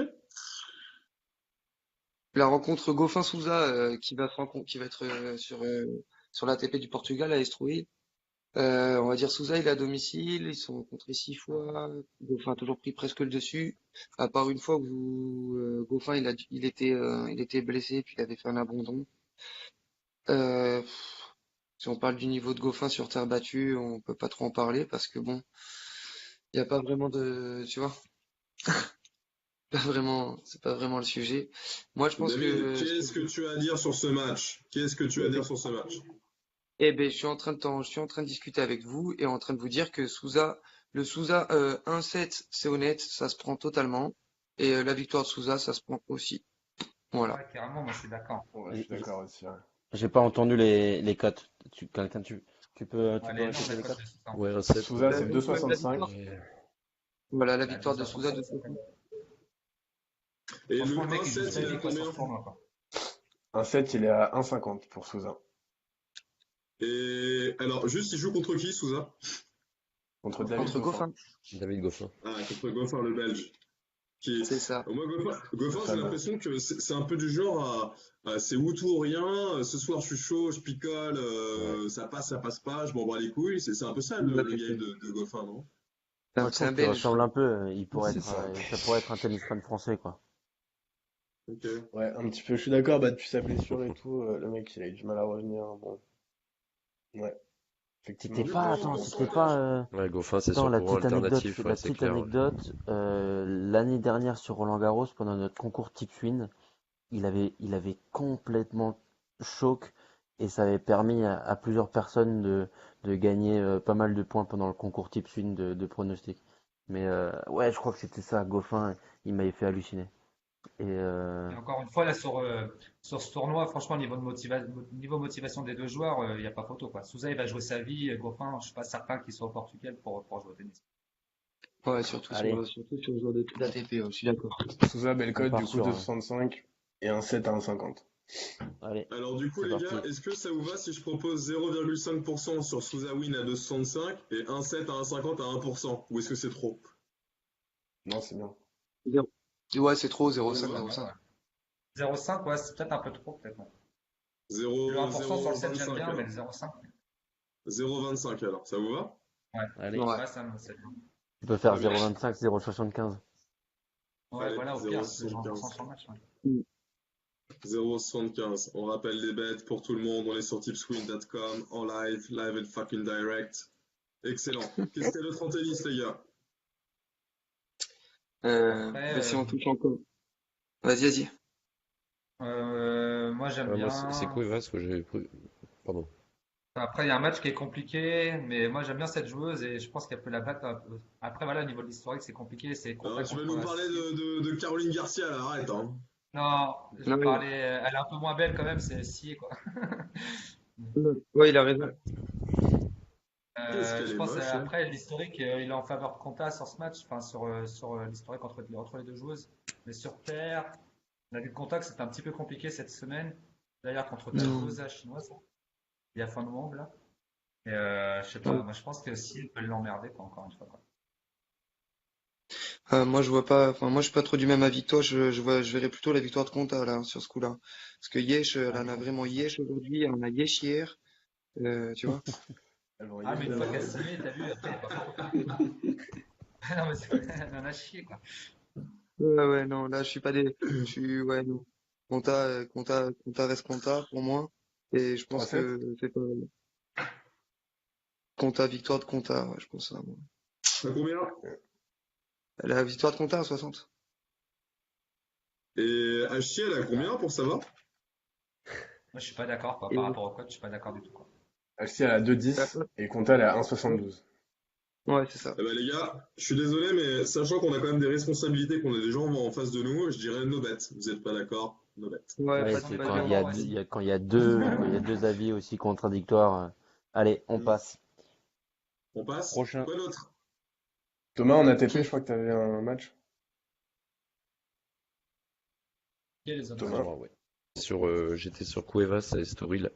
la rencontre Goffin-Souza qui va être sur l'ATP du Portugal à Estoril. On va dire Souza, il est à domicile, ils sont rencontrés 6 fois. Goffin a toujours pris presque le dessus, à part une fois où Goffin il était blessé puis il avait fait un abandon. Euh, Si on parle du niveau de Goffin sur terre battue, on peut pas trop en parler parce que bon, il y a pas vraiment de, tu vois, c'est pas vraiment le sujet. Moi, je pense David, que, qu'est-ce que tu as à dire sur ce match? Qu'est-ce que tu as à dire sur ce match? eh ben, je suis en train de discuter avec vous et en train de vous dire que le Souza 1-7, c'est honnête, ça se prend totalement. Et la victoire de Souza, ça se prend aussi. Voilà. Ouais, carrément, moi je suis d'accord. Ouais, je suis d'accord aussi. Ouais. J'ai pas entendu les cotes. Tu peux Ouais, les répéter nombres, les les cotes cotes? de Souza. Ouais, un 7. Souza, La, c'est la 2,65. victoire, Et- voilà, la Ouais, victoire de Souza 2,67, 2-7. Et le franchement, le mec, il joue 1-7, sa il est vie à quoi, sur combien? ce tournoi, quoi. Un 7, il est à 1,50 pour Souza. Et alors, juste, il joue contre qui, Souza? Contre David Contre Goffin. Goffin, David Goffin. Ah, contre Goffin, le Belge. Qui... c'est ça. Moi, Goffin, j'ai Fameux. l'impression que c'est un peu du genre c'est ou tout ou rien. Ce soir, je suis chaud, je picole, Ouais. ça passe pas, je m'en bats les couilles. C'est un peu ça le game de Goffin, non? Moi, je C'est trouve un qu'il Belge. ressemble un peu. Il pourrait C'est être, ça. ça pourrait être un tennisman français, quoi. Ok. Ouais, un petit peu. Je suis d'accord, bah, depuis sa blessure et tout, le mec, il a eu du mal à revenir. Bon, ouais, effectivement. C'était Du pas, coup, attends, en c'était sondage. pas. Ouais, Goffin, c'est Attends, son la courant petite anecdote, alternatif, ouais, la c'est petite clair. Ouais. anecdote. L'année dernière sur Roland Garros, pendant notre concours Tipswin, il avait complètement choc et ça avait permis à plusieurs personnes de gagner pas mal de points pendant le concours Tipswin de pronostic. Mais ouais, je crois que c'était ça, Goffin, il m'avait fait halluciner. Et Et encore une fois, là, sur ce tournoi, franchement, niveau motivation des deux joueurs, il n'y a pas photo, quoi. Souza, il va jouer sa vie. Et Goffin, je suis pas certain qu'il soit au Portugal pour jouer au tennis. Ouais, allez, surtout sur le joueur d'ATP, je suis d'accord. Souza, belle on cote, du part coup, sur. 2,65 et un 7 à 1,50. Allez, Alors du coup, c'est les parti. gars, est-ce que ça vous va si je propose 0,5% sur Souza Win à 2,65 et 1,7 à 1,50 à 1%? Ou est-ce que c'est trop? Non, c'est bien. Zéro. Ouais, c'est trop, Ça vous 0,5, va? 0,5. 0,5, ouais, c'est peut-être un peu trop, peut-être. Ouais. Le 0, 1% sur le 7, j'aime 0,25 bien, mais alors. le 0,5, 0,25 alors, ça vous va? ouais. Allez, Ouais. Ouais, ça me, c'est bien. tu peux faire Allez, 0,25, 0,75. Ouais, allez, voilà, au pire, c'est genre 1% 0,75. sur le match. Ouais. 0,75. On rappelle les bêtes pour tout le monde. On est sur tipswin.com en live, live and fucking direct. Excellent. Qu'est-ce qu'il y a d'autre en tennis, les gars? Après, Si on touche encore. Vas-y. moi, j'aime Ouais, moi, c'est bien. Cuevas que j'ai pris. Pardon. Après, il y a un match qui est compliqué, mais moi, j'aime bien cette joueuse et je pense qu'elle peut la battre un peu. Après, voilà, au niveau de l'historique, c'est compliqué. C'est Alors, complet tu vas contre nous la parler Suisse. de Caroline Garcia, là, arrête, hein. Non, je Non, vais mais, parler. Elle est un peu moins belle quand même, c'est Scié, quoi. ouais, il a raison. Qu'est-ce qu'elle Je est pense moche, hein. après l'historique, il est en faveur de Konta sur ce match, enfin sur l'historique entre les deux joueuses. Mais sur terre, on a vu que Konta que c'était un petit peu compliqué cette semaine. D'ailleurs contre Non. Tagosa chinoise, il y a fin novembre là. Et je sais Ouais. pas, moi je pense que si elle peut l'emmerder quoi, encore une fois quoi. Moi, je vois pas, enfin, moi, je suis pas trop du même avis que toi. Je verrais plutôt la victoire de Konta, là, sur ce coup-là. Parce que Yesh, elle Ah en mais a bon. vraiment Yesh aujourd'hui, elle en a Yesh hier, tu vois. Elle va Ah y mais une aller, fois là. qu'elle s'y met, t'as vu, après il y a pas photo. Non mais elle en a chié quoi. Ouais, non, là, ouais, non. Konta reste Konta, pour moi. Et je pense 3-7? que c'est pas, Konta, victoire de Konta, ouais, je pense ça, moi. À combien? La victoire de Konta à 60. Et Hachi, elle a combien pour savoir? Moi je suis pas d'accord quoi, Et, par rapport au code, je suis pas d'accord du tout quoi. Alcia, elle a 2,10 et Conta, elle a 1,72. ouais, c'est ça. Eh ben, les gars, je suis désolé, mais sachant qu'on a quand même des responsabilités, qu'on a des gens en face de nous, je dirais no bet. Vous êtes pas d'accord? No bet. Ouais, Ouais, pas de, On n'est c'est pas pas de quand il y viande. a, d'accord, ouais. quand il y a deux avis aussi contradictoires. Allez, on Mm. passe. On passe? Prochain. Quoi d'autre? Thomas, en ATP, je crois que t'avais un match. Qui est les autres Thomas. matchs? Alors, ouais. J'étais sur Cuevas à Estoril.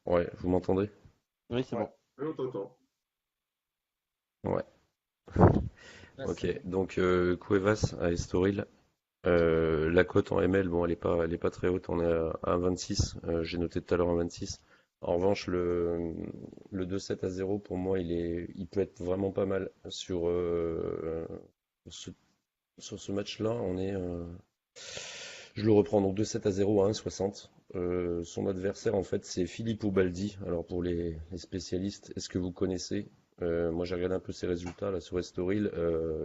Ouais, vous m'entendez? Oui, c'est Ouais. bon. Oui, on t'entend. Ouais. Là, Ok, c'est- donc Cuevas à Estoril. La cote en ML, bon, elle est pas très haute, on est à 1,26. J'ai noté tout à l'heure 1,26. En revanche, le 2-7 à 0, pour moi, il peut être vraiment pas mal ce, sur ce match-là. Je le reprends donc 2-7 à 0 à 1,60. Son adversaire, en fait, c'est Philippe Oubaldi. Alors, pour les spécialistes, est-ce que vous connaissez? Moi, j'ai regardé un peu ses résultats là sur Estoril.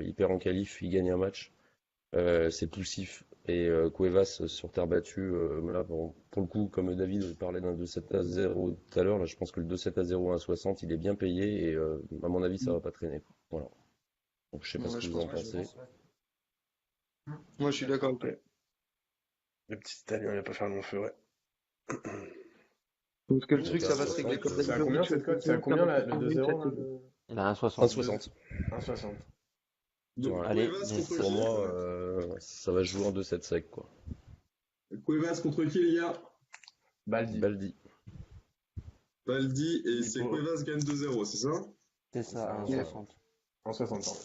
Il perd en qualif, il gagne un match. C'est poussif. Et Cuevas sur terre battue, là, bon, pour le coup, comme David parlait d'un 2-7 à 0 tout à l'heure, là, je pense que le 2-7 à 0 à 1,60, il est bien payé et à mon avis, ça va pas traîner. Voilà. Donc, je sais pas ce Ouais, que je vous en pense Ouais, je pensez. pense, ouais. Moi, je suis d'accord avec toi. Le petit Italien, il va pas faire long feu, ouais. Parce que le Il truc, était à ça va se régler 60. comme C'est à d'habitude. combien cette cote? C'est à combien le 2-0 là, Il a 1,60. 1,60. 1,60. Donc Voilà. Allez, Cuevas yes. contre Pour qui? moi, ça va se jouer en 2-7 sec, quoi. Cuevas contre qui, les gars? Baldi. Baldi. Baldi et Il c'est faut- Cuevas gagne 2-0, c'est ça? C'est C'est ça, ça, 1,60. 1,60 pardon.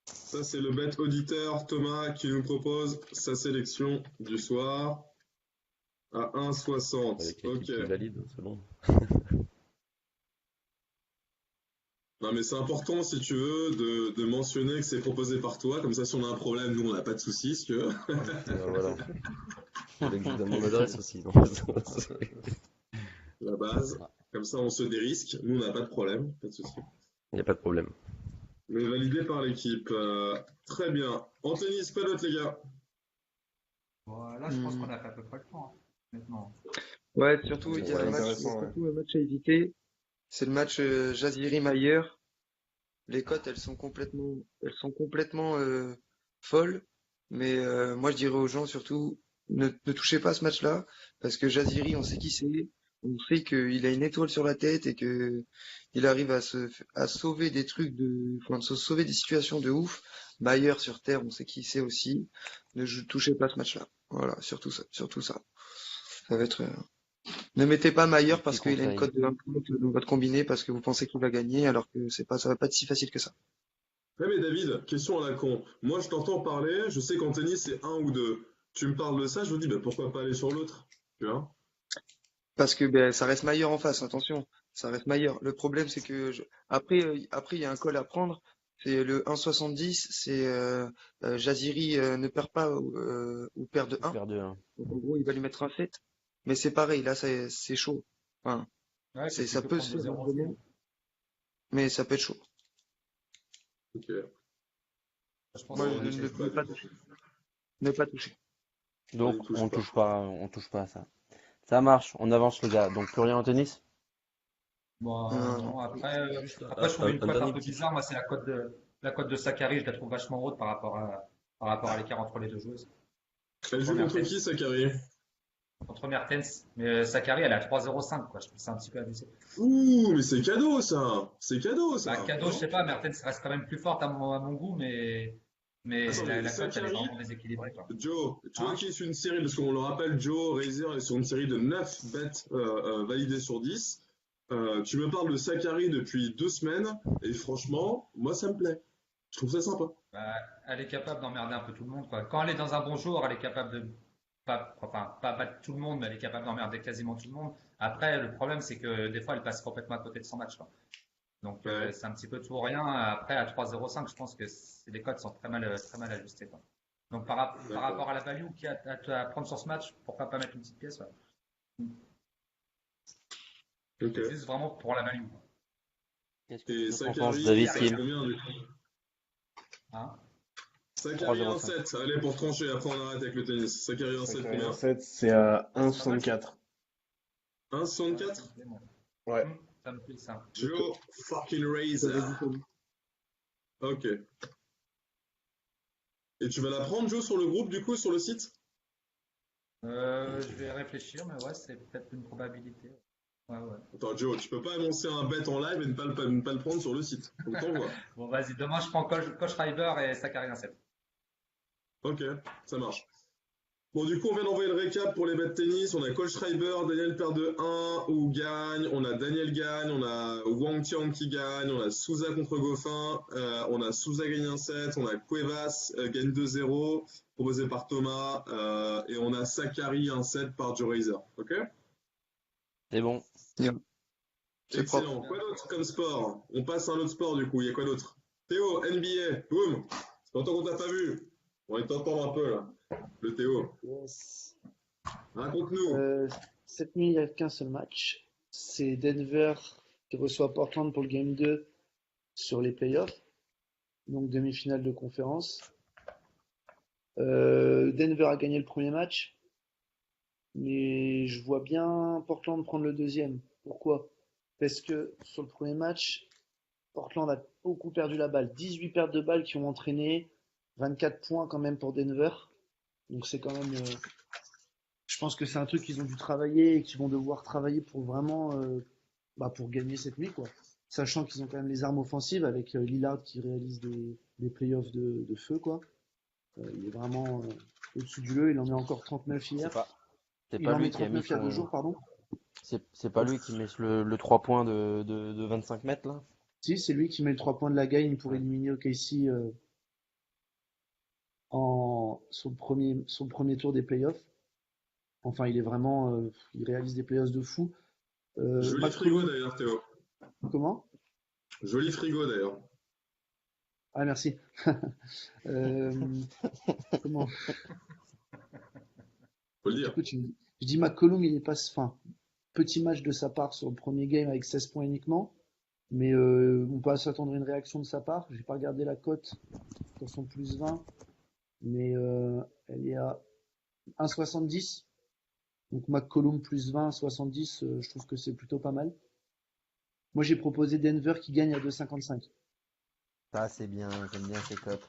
Ça, c'est le bet auditeur Thomas qui nous propose sa sélection du soir à 1,60. Avec l'équipe Ok. qui valide, c'est bon. Non, mais c'est important, si tu veux, de mentionner que c'est proposé par toi. Comme ça, si on a un problème, nous, on n'a pas de soucis, si tu veux. Voilà. Fallait que je vous donne mon adresse aussi. Non, La base. Comme ça, on se dérisque. Nous, on n'a pas de problème, pas de soucis. il n'y a pas de problème. Mais validé par l'équipe. Très bien. Anthony, Spadotte, les gars. Voilà, je pense qu'on a fait à peu près le temps, hein, honnêtement. Ouais, surtout, il y C'est a un match, intéressant, ouais. surtout un match à éviter. C'est le match Jaziri-Mayer. Les cotes, elles sont complètement folles. Mais moi, je dirais aux gens surtout, ne touchez pas à ce match-là, parce que Jaziri, on sait qui c'est, on sait qu'il a une étoile sur la tête et que il arrive à sauver des trucs enfin, de se sauver des situations de ouf. Mayer sur terre, on sait qui c'est aussi. Touchez pas à ce match-là. Voilà, surtout ça, surtout ça. Ça va être. Ne mettez pas Mayer parce Petit qu'il a une conseil. cote de 1 dans votre combiné parce que vous pensez qu'il va gagner alors que ça va pas être si facile que ça. Ouais, mais David, question à la con. Moi, je t'entends parler, je sais qu'Anthony, c'est 1 ou 2. Tu me parles de ça, je me dis, bah, pourquoi pas aller sur l'autre? Tu vois? Parce que ben, ça reste Mayer en face, attention, ça reste Mayer. Le problème c'est que après il y a un call à prendre, c'est le 1,70, c'est Jaziri ne perd pas ou perd de 1. Super 2-1. Donc en gros il va lui mettre un 7. Mais c'est pareil, là c'est chaud. Enfin, Ouais, c'est que tu ça peux peut prendre se faire 2-0 vraiment, aussi. mais ça peut être chaud. Ok. Je pense Moi, Bon, on que n'y ne touche pas, pas du coup. toucher. Ne pas toucher. Donc, On y touche on pas. touche pas à ça. Ça marche, on avance les gars. Donc, plus rien en tennis? bon, non, après, Juste après, je trouve une un cote un dernier peu petit. bizarre. Moi, c'est la cote de Sakari. Je la trouve vachement haute par rapport à l'écart entre les deux joueuses. Elle joue Contre contre qui, Mertens. Sakari? Contre Mertens. Mais Sakari, elle est à 3,05, quoi. Je trouve ça un petit peu abusé. Ouh, mais c'est cadeau, ça! C'est cadeau, Bah, ça! cadeau, je sais pas. Mertens reste quand même plus forte à mon goût, mais Attends, la mais cote, elle est Sakari, vraiment déséquilibrée, quoi. Joe, tu vois Hein? qui est sur une série, parce qu'on le rappelle, Joe Razer est sur une série de 9 bêtes validées sur 10. Tu me parles de Sakari depuis 2 semaines, et franchement, moi ça me plaît. Je trouve ça sympa. Bah, elle est capable d'emmerder un peu tout le monde, quoi. Quand elle est dans un bon jour, elle est capable de pas battre tout le monde, mais elle est capable d'emmerder quasiment tout le monde. Après, le problème, c'est que des fois, elle passe complètement à côté de son match, quoi. Donc, Ouais. c'est un petit peu tout ou rien. Après, à 3,05, je pense que les cotes sont très mal ajustées, quoi. Donc, par D'accord. rapport à la value qu'il y a à prendre sur ce match, pourquoi pas mettre une petite pièce, ouais. Ok. C'est juste vraiment pour la value, quoi. Qu'est-ce que Et tu en penses, Sakari, David ça Kim? reste combien du coup? Hein? Sakari 3,05. 1,7. Allez, pour trancher, après on arrête avec le tennis. Sakari 1,7 Sakari combien? 7, c'est à 1,64. 1,64? C'est bon. Ouais. Ça me plaît, ça. Joe fucking J'aurais dit Razer. ça. Ok. Et tu vas la prendre, Joe, sur le groupe, du coup, sur le site? Je vais réfléchir, mais ouais, c'est peut-être une probabilité. Ouais, ouais. Attends, Joe, tu peux pas annoncer un bet en live et ne pas le prendre sur le site. Donc t'envoies. Bon, vas-y, demain, je prends Coach River et Sakari 1,7. Ok, ça marche. Bon, du coup, on vient d'envoyer le récap pour les bets de tennis. On a Cole Schreiber, Daniel perd de 1 ou gagne. On a Daniel gagne. On a Wang Tian qui gagne. On a Souza contre Goffin. On a Souza gagne 1-7. On a Cuevas gagne 2-0. Pour proposé par Thomas, et on a Sakari 1-7 par Joe Razor. Ok? C'est bon. C'est propre. Excellent. Quoi d'autre comme sport? On passe à un autre sport du coup. Il y a quoi d'autre? Théo, NBA. Boum. C'est longtemps qu'on t'a pas vu. On va t'entendre un peu là. Le Théo. Yes. Raconte-nous. Cette nuit, il n'y a qu'un seul match. C'est Denver qui reçoit Portland pour le Game 2 sur les playoffs, donc demi-finale de conférence. Denver a gagné le premier match, mais je vois bien Portland prendre le deuxième. Pourquoi? Parce que sur le premier match, Portland a beaucoup perdu la balle. 18 pertes de balles qui ont entraîné 24 points quand même pour Denver. Donc c'est quand même... je pense que c'est un truc qu'ils ont dû travailler et qu'ils vont devoir travailler pour vraiment pour gagner cette nuit, quoi. Sachant qu'ils ont quand même les armes offensives avec Lillard qui réalise des playoffs de feu, quoi. Il est vraiment au-dessus du lot. Il en met encore 39 C'est hier. pas, c'est Il pas en met lui qui a mis 39 il y a 2 jours, son. pardon. C'est pas lui qui met le 3 points de 25 mètres là? Si, c'est lui qui met le 3 points de la gagne pour Ouais. éliminer OKC sur le premier tour des playoffs. Enfin, il est vraiment, il réalise des playoffs de fou. Joli frigo McCollum, d'ailleurs, Théo. comment? Joli frigo d'ailleurs. Ah, merci. Euh, comment? Faut le dire. Écoute, je dis McCollum, il est pas, enfin, petit match de sa part sur le premier game avec 16 points uniquement, mais on peut s'attendre à une réaction de sa part. J'ai pas regardé la cote pour son plus 20, mais elle est à 1,70. Donc McCollum plus 20, 70, je trouve que c'est plutôt pas mal. Moi, j'ai proposé Denver qui gagne à 2,55. Ça, c'est bien, j'aime bien ces cotes.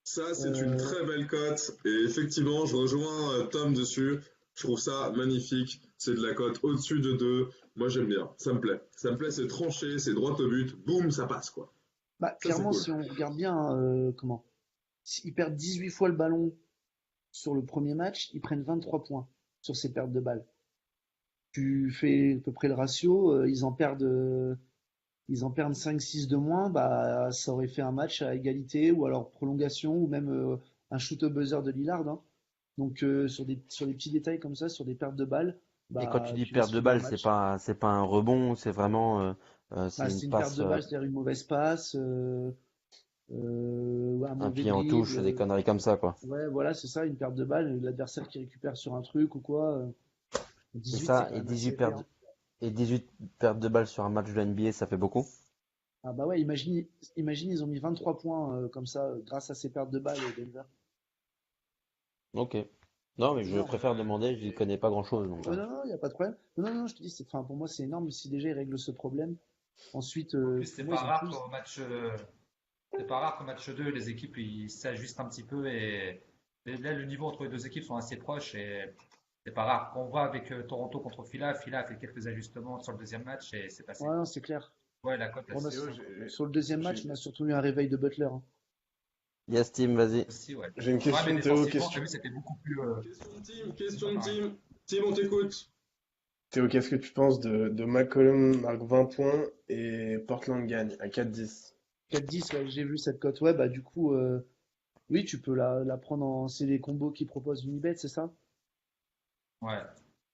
Ça, c'est une très belle cote. Et effectivement, je rejoins Tom dessus. Je trouve ça magnifique. C'est de la cote au-dessus de 2. Moi, j'aime bien. Ça me plaît. Ça me plaît, c'est tranché, c'est droit au but. Boum, ça passe, quoi. Bah, Ça, c'est clairement, cool. si on regarde bien, ils perdent 18 fois le ballon sur le premier match, ils prennent 23 points sur ces pertes de balles. Tu fais à peu près le ratio, ils en perdent 5-6 de moins, bah, ça aurait fait un match à égalité ou alors prolongation ou même un shoot au buzzer de Lillard, hein. Donc sur des petits détails comme ça, sur des pertes de balles, Et quand tu bah dis tu laisses perte de filer un balle, match. c'est pas un rebond, c'est vraiment c'est Bah, une c'est une perte passe, de balle, c'est-à-dire une mauvaise passe, un un mauvais pied en touche, dribble. des conneries comme ça, quoi. Ouais, voilà, c'est ça, une perte de balle, l'adversaire qui récupère sur un truc ou quoi. C'est 18, c'est ça, quand même assez épais, hein. et 18 pertes de balles sur un match de NBA, ça fait beaucoup. Ah bah ouais, imagine, ils ont mis 23 points comme ça grâce à ces pertes de balles, Denver. Ok. Non, mais C'est je énorme. préfère demander, j'y connais pas grand-chose, donc. Non, non, il n'y a pas de problème. Non, non, non, je te dis, enfin, pour moi, c'est énorme si déjà ils règlent ce problème. Ensuite, En plus, pour moi, ils ont plus. c'est pas rare qu'au match 2, les équipes ils s'ajustent un petit peu et là, le niveau entre les deux équipes sont assez proches et c'est pas rare. On voit avec Toronto contre Phila a fait quelques ajustements sur le deuxième match et c'est passé. Ouais, non, c'est clair. Ouais, la cote, On a, Théo, sur le deuxième match, j'ai on a surtout eu un réveil de Butler, hein. Yes, Tim, vas-y. aussi, ouais. j'ai une Ouais, question, mais Théo. défensivement, t'as vu, c'était beaucoup plus. Question de team. Team, on t'écoute. Théo, qu'est-ce que tu penses de McCollum marque 20 points et Portland gagne à 4-10? 4-10, ouais, j'ai vu cette cote. Ouais, bah du coup, oui, tu peux la prendre en. C'est les combos qui proposent Unibet, c'est ça? Ouais.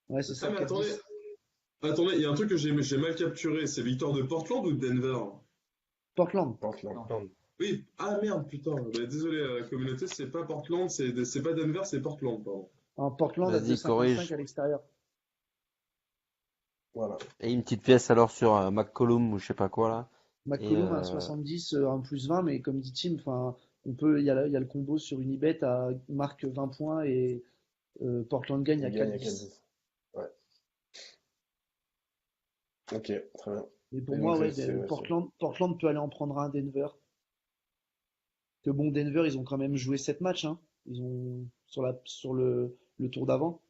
Ouais, c'est ça, Ah, mais attendez. 4-10. Attendez, il y a un truc que j'ai mal capturé. C'est victoire de Portland ou de Denver? Portland. Portland. Oui. Ah merde, putain. Bah, désolé, la communauté, c'est pas Portland, c'est pas Denver, c'est Portland, pardon. En Portland à Vas-y, 2,55 corrige. à l'extérieur. Voilà. Et une petite pièce alors sur McCollum ou je sais pas quoi là. Et McCollum à 70, un plus 20, mais comme dit Tim, enfin, il y a le combo sur Unibet à marque 20 points et Portland gagne à Il gagne à 4-10. 4-10. Ouais. Ok, très bien. Et pour Et moi, donc, ouais, c'est- Portland peut aller en prendre un Denver. Que bon, Denver, ils ont quand même joué 7 matchs, hein. Ils ont sur le tour d'avant.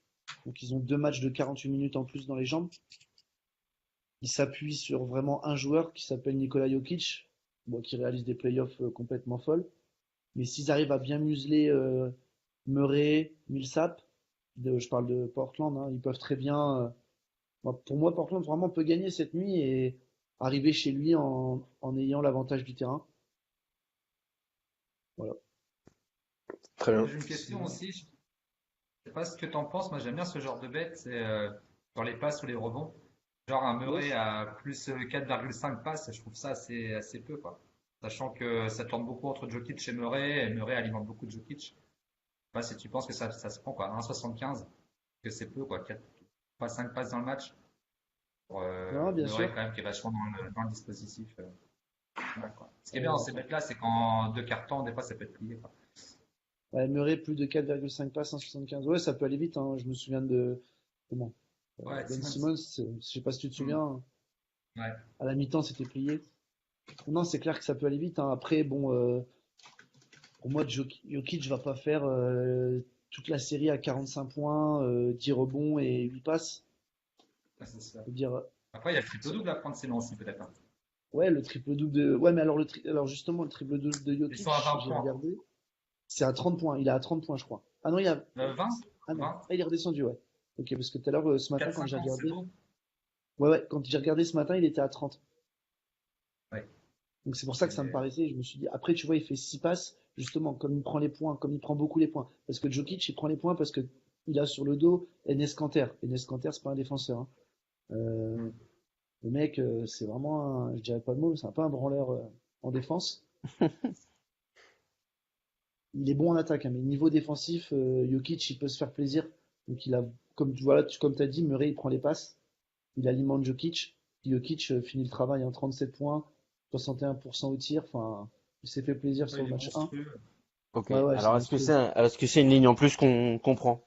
Donc ils ont 2 matchs de 48 minutes en plus dans les jambes. Ils s'appuient sur vraiment un joueur qui s'appelle Nikola Jokic, bon, qui réalise des playoffs complètement folles. Mais s'ils arrivent à bien museler Murray, Millsap, je parle de Portland, hein, ils peuvent très bien. Pour moi, Portland vraiment peut gagner cette nuit et arriver chez lui en ayant l'avantage du terrain. Voilà. Très bien. J'ai une question aussi. Je sais pas ce que t'en penses. Moi, j'aime bien ce genre de bet. C'est sur les passes ou les rebonds. Genre un Murray Yes. à plus 4,5 passes. Je trouve ça assez peu, quoi. Sachant que ça tourne beaucoup entre Jokic et Murray alimente beaucoup de Jokic. Je sais pas si tu penses que ça se prend, quoi. 1,75, que c'est peu, quoi. 4, pas 5 passes dans le match. Pour Non, bien Murray, sûr. quand même, qui est vachement dans le dispositif. Ouais, quoi. Ce qui est bien dans ces bêtes-là, c'est qu'en deux cartons, des fois, ça peut être plié, quoi. Ouais, Murray, plus de 4,5 passes, 1,75. Ouais, ça peut aller vite, hein. Je me souviens de comment? Ouais, Ben Simmons. Simmons, je sais pas si tu te Hmm. souviens, hein. Ouais. À la mi-temps, c'était plié. Non, c'est clair que ça peut aller vite, hein. Après, bon, pour moi, Jokic va pas faire toute la série à 45 points, 10 rebonds et 8 passes. Ouais, c'est ça. Je veux dire, Après, il y a le triple-double à prendre, sinon aussi, peut-être, hein. ouais, le triple-double de. Ouais, mais alors, alors justement, le triple-double de Ils Jokic, sont à 20 j'ai points. regardé, c'est à 30 points. Il est à 30 points, je crois. Ah non, 20? Ah non, 20? ah, il est redescendu, ouais. Ok, parce que tout à l'heure, ce matin, quand j'ai 4,50, c'est regardé. beau. Ouais, ouais, quand j'ai regardé ce matin, il était à 30. Ouais. Donc c'est pour ça que ça me paraissait. Je me suis dit, après, tu vois, il fait 6 passes, justement, comme il prend les points, comme il prend beaucoup les points. Parce que Jokic, il prend les points parce que il a sur le dos Enes Kanter. Enes Kanter, c'est pas un défenseur, hein. Euh, Mm. le mec, c'est vraiment je dirais pas le mot, c'est un peu un branleur en défense. Il est bon en attaque, hein, mais niveau défensif, Jokic, il peut se faire plaisir. Donc il a, comme tu voilà, comme t'as dit, Murray, il prend les passes, il alimente Jokic. Puis Jokic finit le travail, hein, 37 points, 61% au tir. Enfin, il s'est fait plaisir Ouais, sur il le est match 1. Ok. monstrueux. Ouais, ouais, c'est Alors, monstrueux. est-ce que c'est une ligne en plus qu'on prend?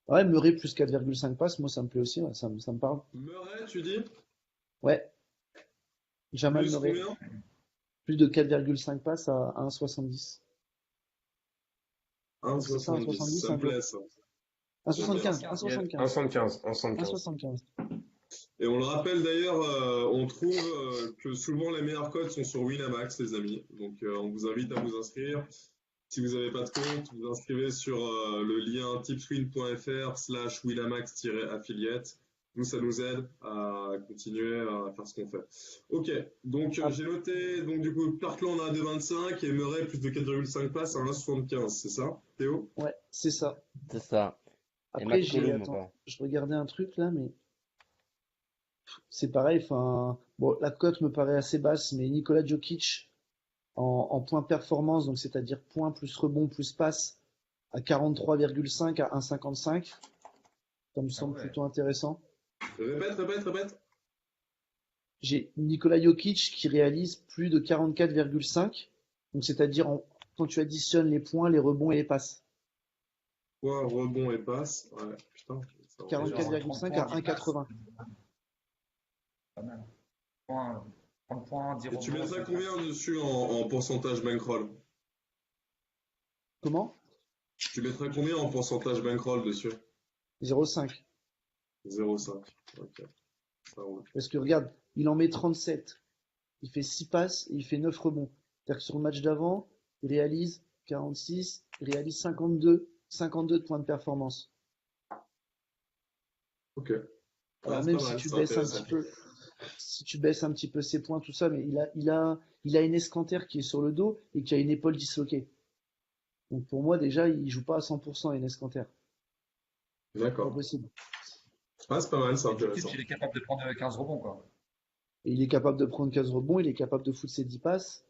Ouais, Murray plus 4,5 passes, moi ça me plaît aussi, ouais, ça me parle. Murray, tu dis? Ouais, Jamal Plus Murray, combien? plus de 4,5 passes à 1,70. C'est ça, 1,70. 1,70, Ça un me go. plaît, ça. Ça me plaît. 1,75, 1,75, 1,75. 1,75. 1,75. Et on le rappelle d'ailleurs, on trouve que souvent les meilleurs codes sont sur Winamax, les amis. Donc on vous invite à vous inscrire. Si vous n'avez pas de compte, vous inscrivez sur le lien tipswin.fr/winamax-affiliate. Nous, ça nous aide à continuer à faire ce qu'on fait. Ok, donc Ah, j'ai noté, donc du coup, Parkland à 2,25 et Murray plus de 4,5 passes à 1,75, c'est ça, Théo? ouais, c'est ça. C'est ça. Et Après, McCollum, attends, encore. je regardais un truc là, mais c'est pareil, enfin, bon, la cote me paraît assez basse, mais Nikola Jokic en points performance, donc c'est-à-dire points plus rebond plus passe, à 43,5 à 1,55, ça me Ah semble ouais. plutôt intéressant. Répète. J'ai Nikola Jokic qui réalise plus de 44,5, donc c'est-à-dire quand tu additionnes les points, les rebonds et les passes. Quoi, rebond et passe? Ouais, putain, ça C'est rend bien. genre 30 44,5 points, à 10 passes. 1,80. Pas mal. 30 points, 10 Et tu rebonds, mettrais 5 combien passes. dessus en pourcentage bankroll? Comment? Tu mettrais combien en pourcentage bankroll dessus? 0,5. 0,5. Ok, ça roule. Parce que regarde, il en met 37. Il fait 6 passes et il fait 9 rebonds. C'est-à-dire que sur le match d'avant, il réalise 46, il réalise 52 de points de performance. Ok. Ouais, Alors c'est même pas si mal, tu c'est baisses un intéressant. petit peu, si tu baisses un petit peu ses points, tout ça, mais il a une escanter qui est sur le dos et qui a une épaule disloquée. Donc pour moi déjà, il joue pas à 100% Enes Kanter. C'est pas D'accord. possible. Ouais, c'est pas mal, c'est Et Jokic, intéressant. il est capable de prendre 15 rebonds, quoi. Et il est capable de prendre 15 rebonds, il est capable de foutre ses 10 passes,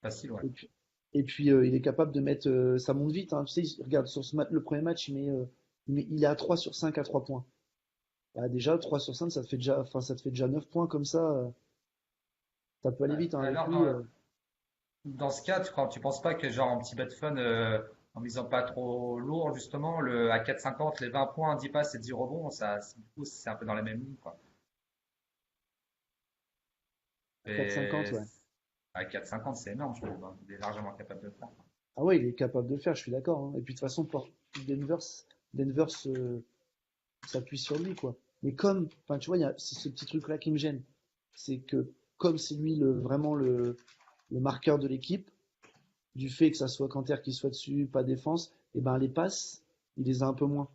Facile, ouais. et puis il est capable de mettre, ça monte vite, hein. Tu sais, regarde sur le premier match, il est à 3 sur 5 à 3 points. Bah, déjà 3 sur 5, ça te fait déjà 9 points comme ça, ça peut aller Ouais. vite, hein, avec Alors, lui. dans ce cas, tu penses pas que, genre, en petit bet fun, en misant pas trop lourd, justement, à 4,50, les 20 points, 10 passes et 10 rebonds, du coup, c'est un peu dans la même ligne, quoi. 4,50, Et ouais. à 4,50, c'est énorme, je trouve, hein. Il est largement capable de le faire. Ah ouais, il est capable de le faire, je suis d'accord, hein. Et puis de toute façon, Denver s'appuie sur lui, quoi. Mais enfin, tu vois, c'est ce petit truc-là qui me gêne. C'est que, comme c'est lui vraiment le marqueur de l'équipe, du fait que ça soit Kanter qui soit dessus, pas défense, et ben les passes, il les a un peu moins.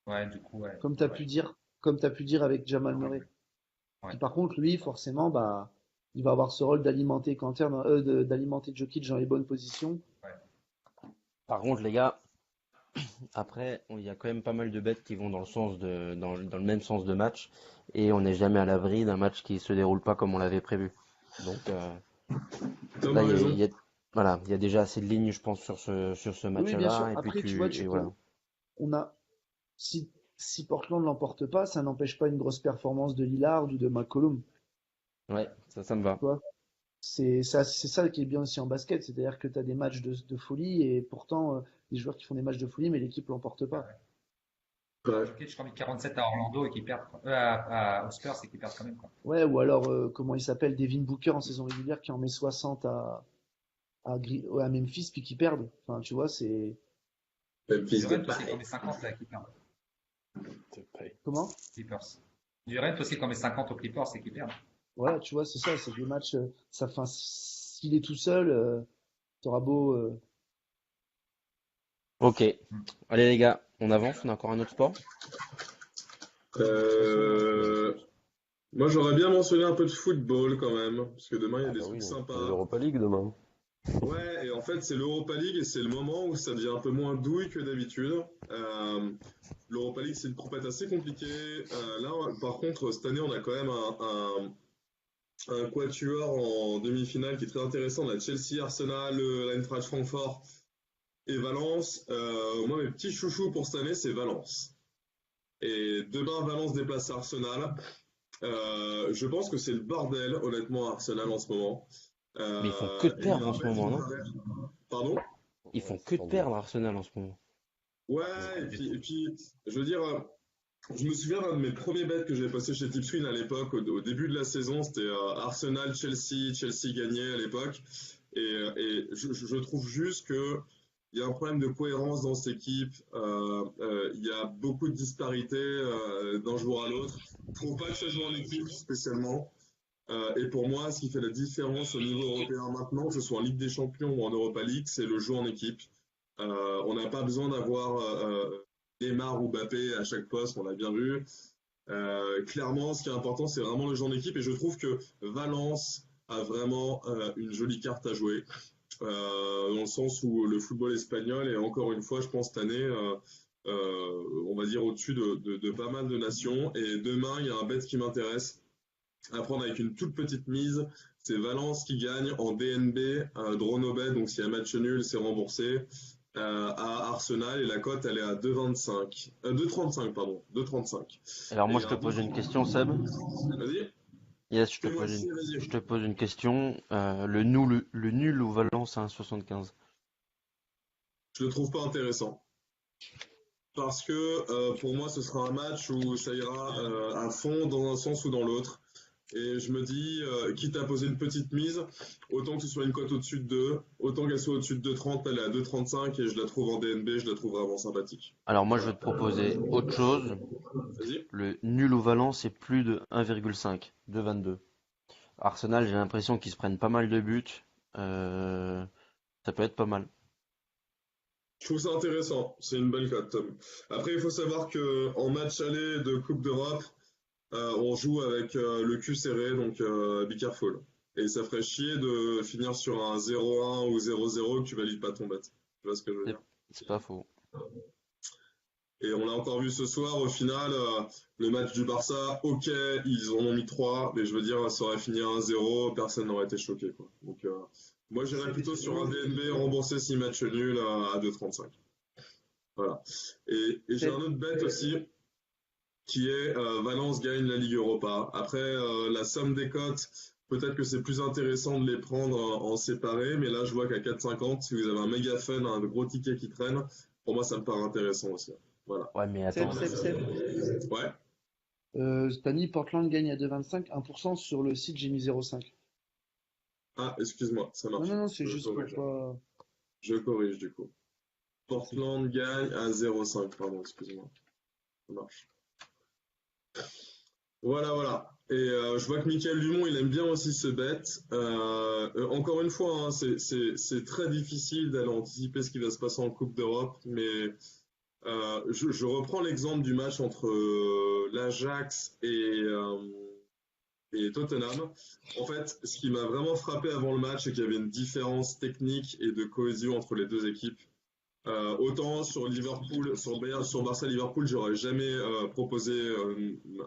Ouais, du coup, ouais. Comme tu as Ouais, pu dire, comme tu pu dire avec Jamal ouais, Murray. ouais. Puis par contre, lui, forcément, bah, il va avoir ce rôle d'alimenter d'alimenter Jokic dans les bonnes positions. Ouais. Par contre, les gars, après, il y a quand même pas mal de bêtes qui vont dans le même sens de match, et on n'est jamais à l'abri d'un match qui se déroule pas comme on l'avait prévu. Donc Tom là, a raison. voilà, il y a déjà assez de lignes, je pense, sur ce Oui, bien sûr. match-là, et puis Après, tu vois, et voilà. on a, si Portland ne l'emporte pas, ça n'empêche pas une grosse performance de Lillard ou de McCollum. Ouais, ça me va. Tu vois. C'est ça qui est bien aussi en basket, c'est-à-dire que tu as des matchs de folie et pourtant des joueurs qui font des matchs de folie, mais l'équipe l'emporte pas. Ouais. Jokic qui a mis 47 à Orlando et qui perd, aux Spurs et qui perd quand même, quoi. Ouais, ou alors, comment il s'appelle, Devin Booker en saison régulière qui en met 60 à Memphis puis qui perdent. Enfin, tu vois, c'est. Memphis Durant aussi Depay. qui en met 50 là, qui perd. Comment? Clippers. Durant aussi qui en met 50 aux Clippers et qui perd. Voilà, tu vois, c'est ça, c'est des matchs. S'il est tout seul, t'auras beau. Ok. Allez les gars, on avance, on a encore un autre sport? Euh, Moi, j'aurais bien mentionné un peu de football quand même, parce que demain, il y a Ah des bah trucs oui, sympas. l'Europa League demain. Ouais, et en fait, c'est l'Europa League et c'est le moment où ça devient un peu moins douille que d'habitude. L'Europa League, c'est une compète assez compliquée. Là, par contre, cette année, on a quand même un quatuor en demi-finale qui est très intéressant. On a Chelsea, Arsenal, l'Eintracht Francfort et Valence. Moi, mes petits chouchous pour cette année, c'est Valence. Et demain, Valence déplace Arsenal. Je pense que c'est le bordel, honnêtement, à Arsenal en ce moment. Mais ils font que de Et il y a perdre un en ce bet qui moment, me non? paraît. Pardon? Ils Ouais, font c'est que de tendu. perdre Arsenal en ce moment. Ouais, C'est pas du et tout. puis, je veux dire, je me souviens d'un de mes premiers bets que j'ai passé chez Tipswin à l'époque, au début de la saison, c'était Arsenal, Chelsea gagné à l'époque. Et je trouve juste que il y a un problème de cohérence dans cette équipe. Il y a beaucoup de disparités d'un jour à l'autre. Je trouve pas que ça joue en équipe spécialement. Et pour moi, ce qui fait la différence au niveau européen maintenant, que ce soit en Ligue des Champions ou en Europa League, c'est le jeu en équipe. On n'a pas besoin d'avoir Neymar ou Mbappé à chaque poste, on l'a bien vu. Clairement, ce qui est important, c'est vraiment le jeu en équipe. Et je trouve que Valence a vraiment une jolie carte à jouer. Dans le sens où le football espagnol est encore une fois, je pense, cette année, on va dire au-dessus de pas mal de nations. Et demain, il y a un bet qui m'intéresse à prendre avec une toute petite mise. C'est Valence qui gagne en DNB, Dronobet, donc s'il y a match nul, c'est remboursé. À Arsenal et la cote elle est à 2,25. 2,35 pardon, 2,35. Alors Et moi il y je a te un pose autre. une question, Seb. Vas-y, Yes, fais-moi chier, je vas-y. te pose une question. Le nul ou Valence à 1,75. Je le trouve pas intéressant. Parce que pour moi, ce sera un match où ça ira à fond dans un sens ou dans l'autre. Et je me dis, quitte à poser une petite mise, autant que ce soit une cote au-dessus de 2, autant qu'elle soit au-dessus de 2,30, elle est à 2,35 et je la trouve en DNB, je la trouve vraiment sympathique. Alors moi je vais Voilà. te proposer autre chose. Vas-y. Le nul ou Valence c'est plus de 1,5, 2,22. Arsenal, j'ai l'impression qu'ils se prennent pas mal de buts. Euh, Ça peut être pas mal. Je trouve ça intéressant, c'est une belle cote, Tom. Après, il faut savoir que en match aller de Coupe d'Europe, on joue avec le cul serré, donc be careful. Et ça ferait chier de finir sur un 0-1 ou 0-0 que tu valides pas ton bet. Tu vois ce que je veux C'est dire? c'est pas faux. Et on l'a encore vu ce soir, au final, le match du Barça, ok, ils en ont mis 3, mais je veux dire, ça aurait fini à 1-0, personne n'aurait été choqué, quoi. Donc, moi, j'irais plutôt sur un DNB remboursé 6 matchs nuls à 2,35. Voilà. Et j'ai un autre bet aussi, qui est Valence gagne la Ligue Europa. Après, la somme des cotes, peut-être que c'est plus intéressant de les prendre en séparé, mais là, je vois qu'à 4,50, si vous avez un méga fun, un gros ticket qui traîne, pour moi, ça me paraît intéressant aussi. Voilà. Ouais, mais Seb, attends. Seb, Seb. Ouais. T'as mis Portland gagne à 2,25, 1% sur le site, j'ai mis 0,5. Ah, excuse-moi, ça Non, marche. non, non, c'est Je juste pour corrige. pas. Je corrige du coup. Portland gagne à 0,5, pardon, excuse-moi. Ça marche. Voilà, voilà. Et je vois que Michael Dumont, il aime bien aussi ce bet. Encore une fois, hein, c'est très difficile d'aller anticiper ce qui va se passer en Coupe d'Europe, mais je reprends l'exemple du match entre l'Ajax et Tottenham. En fait, ce qui m'a vraiment frappé avant le match, c'est qu'il y avait une différence technique et de cohésion entre les deux équipes. Autant sur Liverpool, sur Barça-Liverpool, j'aurais jamais proposé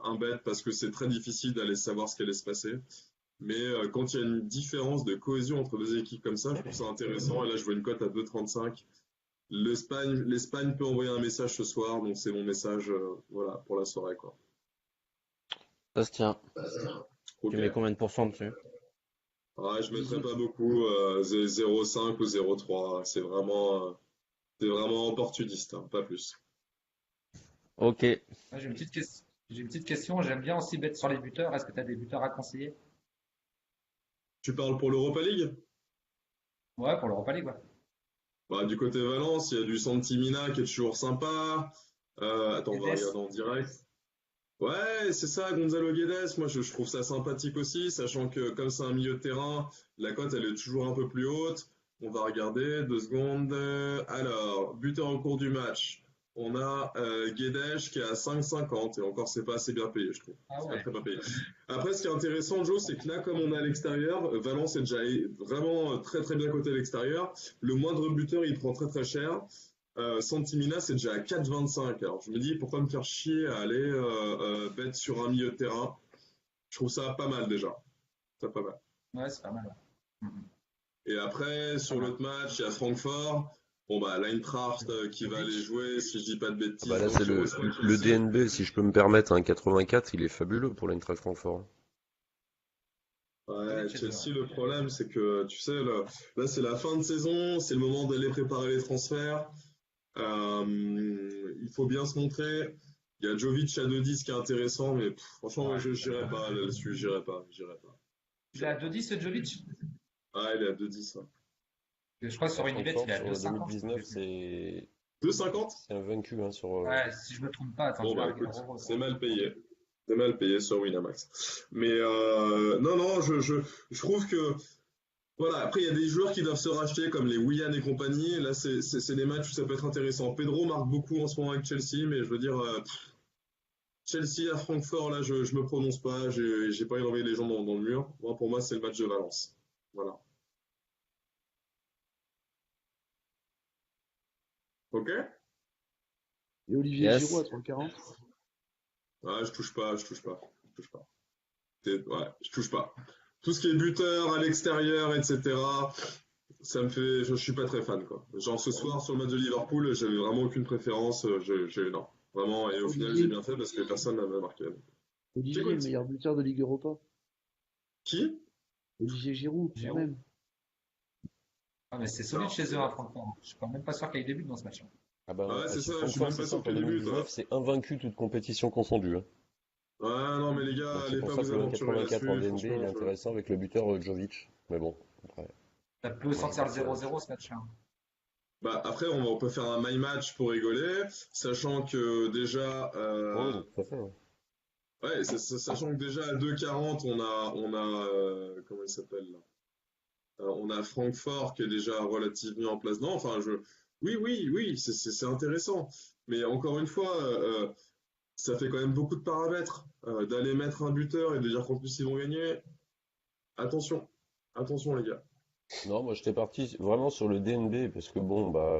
un bet parce que c'est très difficile d'aller savoir ce qui allait se passer. Mais quand il y a une différence de cohésion entre deux équipes comme ça, je trouve ça intéressant. Et là, je vois une cote à 2,35. L'Espagne peut envoyer un message ce soir, donc c'est mon message voilà, pour la soirée, quoi. Ça se tient. Ok. Tu mets combien de pourcents dessus? Ouais, je mettrai pas beaucoup, 0,5 ou 0,3. C'est vraiment opportuniste, hein, pas plus. Ok. Moi, j'ai une petite question. J'aime bien aussi bet sur les buteurs. Est-ce que tu as des buteurs à conseiller? Tu parles pour l'Europa League? Ouais, pour l'Europa League, ouais. Bah, du côté Valence, il y a du Santimina qui est toujours sympa. Attends, on va Guedes. regarder en direct. Ouais, c'est ça, Gonzalo Guedes. Moi, je trouve ça sympathique aussi, sachant que comme c'est un milieu de terrain, la cote, elle est toujours un peu plus haute. On va regarder, 2 secondes. Alors, buteur au cours du match. On a Guedes qui est à 5,50 et encore, c'est pas assez bien payé, je trouve. Ah C'est pas ouais. très bien payé. Après, ce qui est intéressant, Joe, c'est que là, comme on est à l'extérieur, Valence est déjà vraiment très très bien coté à l'extérieur. Le moindre buteur, il prend très très cher. Santimina, c'est déjà à 4,25. Alors je me dis, pourquoi me faire chier à aller bet sur un milieu de terrain? Je trouve ça pas mal déjà. Ça pas mal. Ouais, c'est pas mal. Ouais. Mhm. Et après, sur Pas mal. l'autre match, il y a Francfort. Bon, bah, l'Eintracht qui va aller Jovic. jouer, si je dis pas de Ah bah bêtises, là, donc c'est qui reçoit le Chelsea. DNB, si je peux me permettre, un 84, il est fabuleux pour l'Eintracht Francfort. Ouais, Jovic chez eux, ouais. Chelsea, le problème, c'est que, tu sais, là, c'est la fin de saison, c'est le moment d'aller préparer les transferts. Il faut bien se montrer. Il y a Jovic à 2,10 qui est intéressant, mais franchement, ouais, Ouais. je n'irai pas là-dessus, j'irai pas, j'irai pas. Il est à J'irai pas. 2,10 ce Jovic? Ah, il est à 2,10. Ouais. Je crois que À sur Unibet, Francfort, il est à sur 2,50, je crois que 2019, j'ai vu. c'est 2,50? invaincu hein, sur. Ouais, si je me trompe pas, attends, Bon, je vais bah regarder. écoute, c'est mal payé. C'est mal payé sur Winamax. Mais non, je trouve que voilà, après il y a des joueurs qui doivent se racheter comme les Willian et compagnie. Et là, c'est des matchs où ça peut être intéressant. Pedro marque beaucoup en ce moment avec Chelsea, mais je veux dire, Chelsea à Francfort, là, je me prononce pas. J'ai pas envie d'envoyer les gens dans le mur. Moi, pour moi, c'est le match de Valence. Voilà. Ok? Et Olivier Giroud Yes. à 30-40. Ouais, je touche pas, je touche pas, je touche pas. Ouais, je touche pas. Tout ce qui est buteur à l'extérieur, etc., ça me fait, je suis pas très fan, quoi. Genre ce soir sur le match de Liverpool, j'avais vraiment aucune préférence. Non, vraiment. Et au final, j'ai Olivier, bien fait parce que personne n'a marqué. Olivier, le J'écoute. meilleur buteur de Ligue Europa. Qui? Olivier Giroud, quand Giroud. même. Ah, mais c'est solide Non, chez c'est eux à vrai. Francfort. Je suis quand même pas sûr qu'il y ait des buts dans ce match. Ah bah, Ouais, c'est chez ça. Je suis Francfort, même c'est pas sûr simple, en qu'il y ait des buts. 2019, c'est invaincu toute compétition confondue. Hein. Ouais, non, mais les gars, Donc c'est allez pour pas ça vous que le aventurer 1,84 en là-dessus. DNB, il Franchement, est intéressant avec le buteur Jovic. Mais bon, après, Ça peut moi je sortir le mettrais. 0-0 ce match. Hein. Bah, après, on peut faire un my match pour rigoler, sachant que déjà, Oh, tout à fait. Ouais. ouais, sachant que déjà à 2,40, comment il s'appelle là? On a Francfort qui est déjà relativement en place. Non, enfin, oui, c'est intéressant. Mais encore une fois, ça fait quand même beaucoup de paramètres. D'aller mettre un buteur et de dire qu'en plus ils vont gagner. Attention, attention les gars. Non, moi j'étais parti vraiment sur le DNB parce que bon, bah,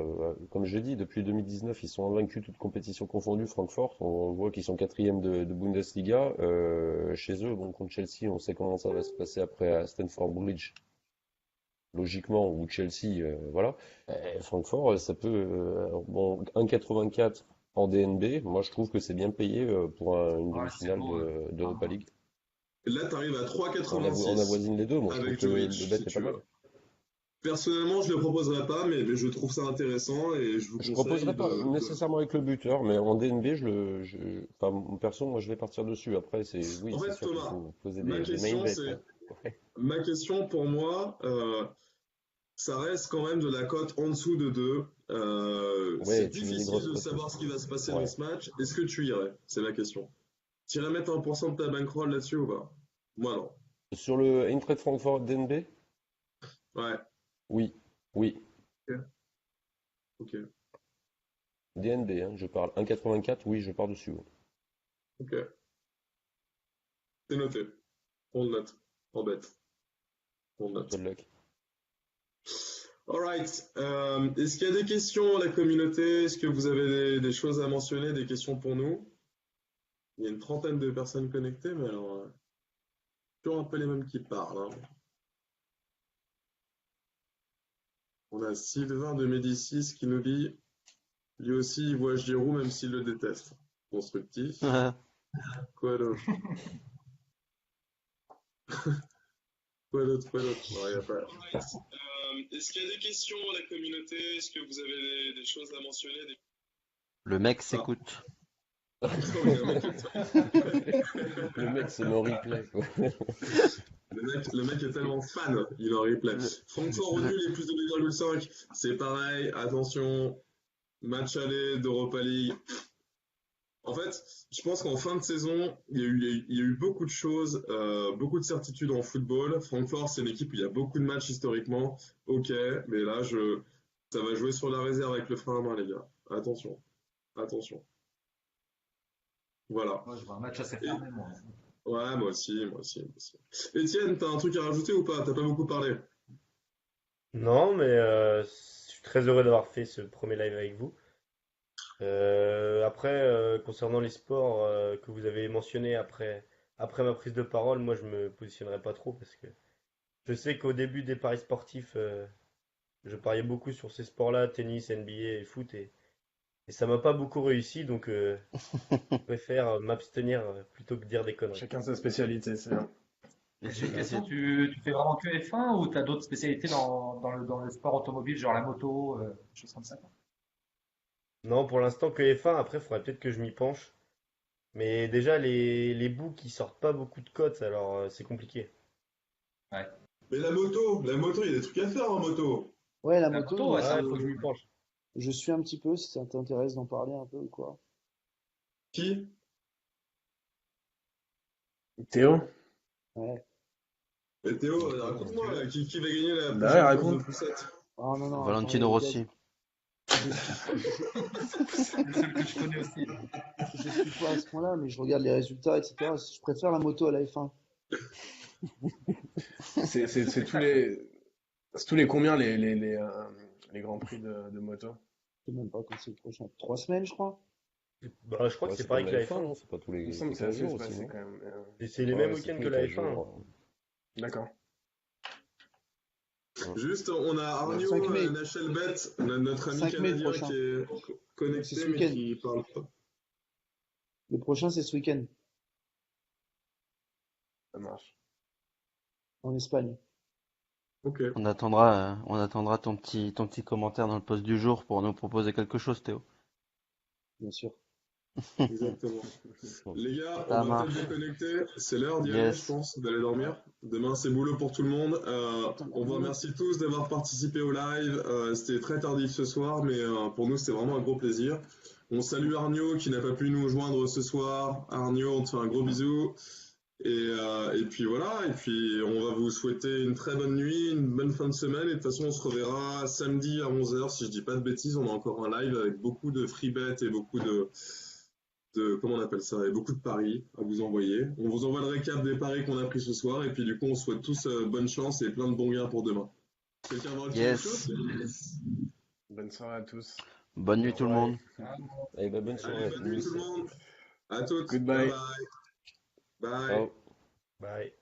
comme je l'ai dit, depuis 2019, ils sont invaincus toutes compétitions confondues. Francfort, on voit qu'ils sont quatrième de Bundesliga. Chez eux, bon, contre Chelsea, on sait comment ça va se passer après à Stamford Bridge. Logiquement, ou Chelsea, voilà. Francfort, ça peut, bon, 1,84 en DNB, moi je trouve que c'est bien payé pour une Ouais, c'est demi-finale beau. d'Europa League. Là, tu arrives à On 3,86 avoisine les deux, moi je trouve avec que Jovic, le bet si est pas tu mal. veux. Personnellement, je ne le proposerai pas, mais je trouve ça intéressant et je vous Je conseille proposerai pas nécessairement avec le buteur, mais en DNB, enfin, perso, moi je vais partir dessus. Après, oui, En c'est fait, sûr qu'il Thomas, faut poser ma des main question, bets, c'est, hein. Ouais. ma question pour moi, ça reste quand même de la cote en dessous de 2. C'est Ouais, tu mets des difficile grosses de cotes. savoir ce qui va se passer dans Ouais. ce match. Est-ce que tu irais? C'est ma question. Tu irais mettre 1% de ta bankroll là-dessus ou pas? Moi non. Sur le Eintracht Francfort DNB, Ouais. oui, oui, Ok. Ok. DNB, hein, je parle. 1,84, oui, je pars dessus. Ouais. Ok. C'est noté. On le note. En bête. On le note. Good luck. Alright. Est-ce qu'il y a des questions à la communauté? Est-ce que vous avez des choses à mentionner, des questions pour nous? Il y a une trentaine de personnes connectées, mais alors, toujours un peu les mêmes qui parlent, hein. On a Sylvain de Médicis qui nous dit, lui aussi, il voit Giroud même s'il le déteste. Constructif. Quoi d'autre? Quoi d'autre? Non, il y a pas. Est-ce qu'il y a des questions à la communauté? Est-ce que vous avez des choses à mentionner? Le mec s'écoute. Oh, il y a un mec qui- Le mec, c'est le replay, quoi. Le mec est tellement fan, il en replay. Francfort au nul et plus de 2,5. C'est pareil, attention, match aller d'Europa League. En fait, je pense qu'en fin de saison, il y a eu beaucoup de choses, beaucoup de certitudes en football. Francfort, c'est une équipe où il y a beaucoup de matchs historiquement. Ok, mais là, ça va jouer sur la réserve avec le frein à main, les gars. Attention, attention. Voilà. Moi, je vois un match assez fermé, moi. Ouais, moi aussi. Étienne, t'as un truc à rajouter ou pas? T'as pas beaucoup parlé. Non, mais je suis très heureux d'avoir fait ce premier live avec vous. Après, concernant les sports que vous avez mentionnés après ma prise de parole, moi je me positionnerai pas trop parce que je sais qu'au début des paris sportifs, je pariais beaucoup sur ces sports-là, tennis, NBA et foot, et ça m'a pas beaucoup réussi, donc je préfère m'abstenir plutôt que dire des conneries. Chacun sa spécialité, c'est bien. J'ai une question, tu fais vraiment que F1 ou tu as d'autres spécialités dans le sport automobile, genre la moto, des choses comme ça, quoi? Non, pour l'instant que F1, après il faudrait peut-être que je m'y penche. Mais déjà les books ils sortent pas beaucoup de cotes, alors c'est compliqué. Ouais. Mais la moto, il y a des trucs à faire en moto. Ouais, la La moto, moto, ouais, Ah, il faut que je m'y penche. je suis un petit peu, si ça t'intéresse d'en parler un peu ou quoi. Qui? Théo? Ouais. Mais Théo, raconte-moi, là, qui va gagner la Bah ouais, prochaine course raconte. de poussette? Ah non, non, Valentino attendez, les gars, Rossi. C'est le seul que je connais aussi. je suis pas à ce point-là, mais je regarde les résultats, etc. Je préfère la moto à la F1. C'est tous les. C'est tous les combien les grands prix de moto? Je sais même pas quand c'est le prochain. 3 semaines, je crois. Bah, je crois Ouais, que c'est c'est pareil comme que la la F1, F1. non? C'est pas tous Il me les semble que c'est 15 assez jours aussi, espacé non? quand même. Et c'est les Ouais, mêmes ouais, c'est week-ends tous que les la 15 F1. jours. D'accord. Ouais. Juste, on a Arnaud 5 mai. Nachelbet, notre ami 5 mai le canadien prochain. qui est Donc c'est connecté ce mais week-end. qui parle pas. Le prochain, c'est ce week-end, Ça marche. en Espagne. Ok. On attendra ton petit commentaire dans le post du jour pour nous proposer quelque chose, Théo. Bien sûr. Exactement. Les gars, Ça on va marche. peut-être déconnecter. C'est l'heure d'y aller, je Yes. pense, d'aller dormir. Demain, c'est boulot pour tout le monde. On vous remercie tous d'avoir participé au live. C'était très tardif ce soir, mais pour nous, c'était vraiment un gros plaisir. On salue Arnaud qui n'a pas pu nous joindre ce soir. Arnaud, on te fait un gros bisou. Et puis voilà, et puis on va vous souhaiter une très bonne nuit, une bonne fin de semaine, et de toute façon on se reverra samedi à 11h, si je dis pas de bêtises, on a encore un live avec beaucoup de free bet et beaucoup comment on appelle ça, et beaucoup de paris à vous envoyer. On vous envoie le récap des paris qu'on a pris ce soir, et puis du coup on souhaite tous bonne chance et plein de bons gains pour demain. Quelqu'un va rajouter quelque chose? Bonne soirée à tous. Bonne nuit tout le monde. Allez, bah, bonne soirée Allez, à bonne nuit tous. tout le monde. À toutes. Goodbye. Bye bye. Bye. Ciao. Bye.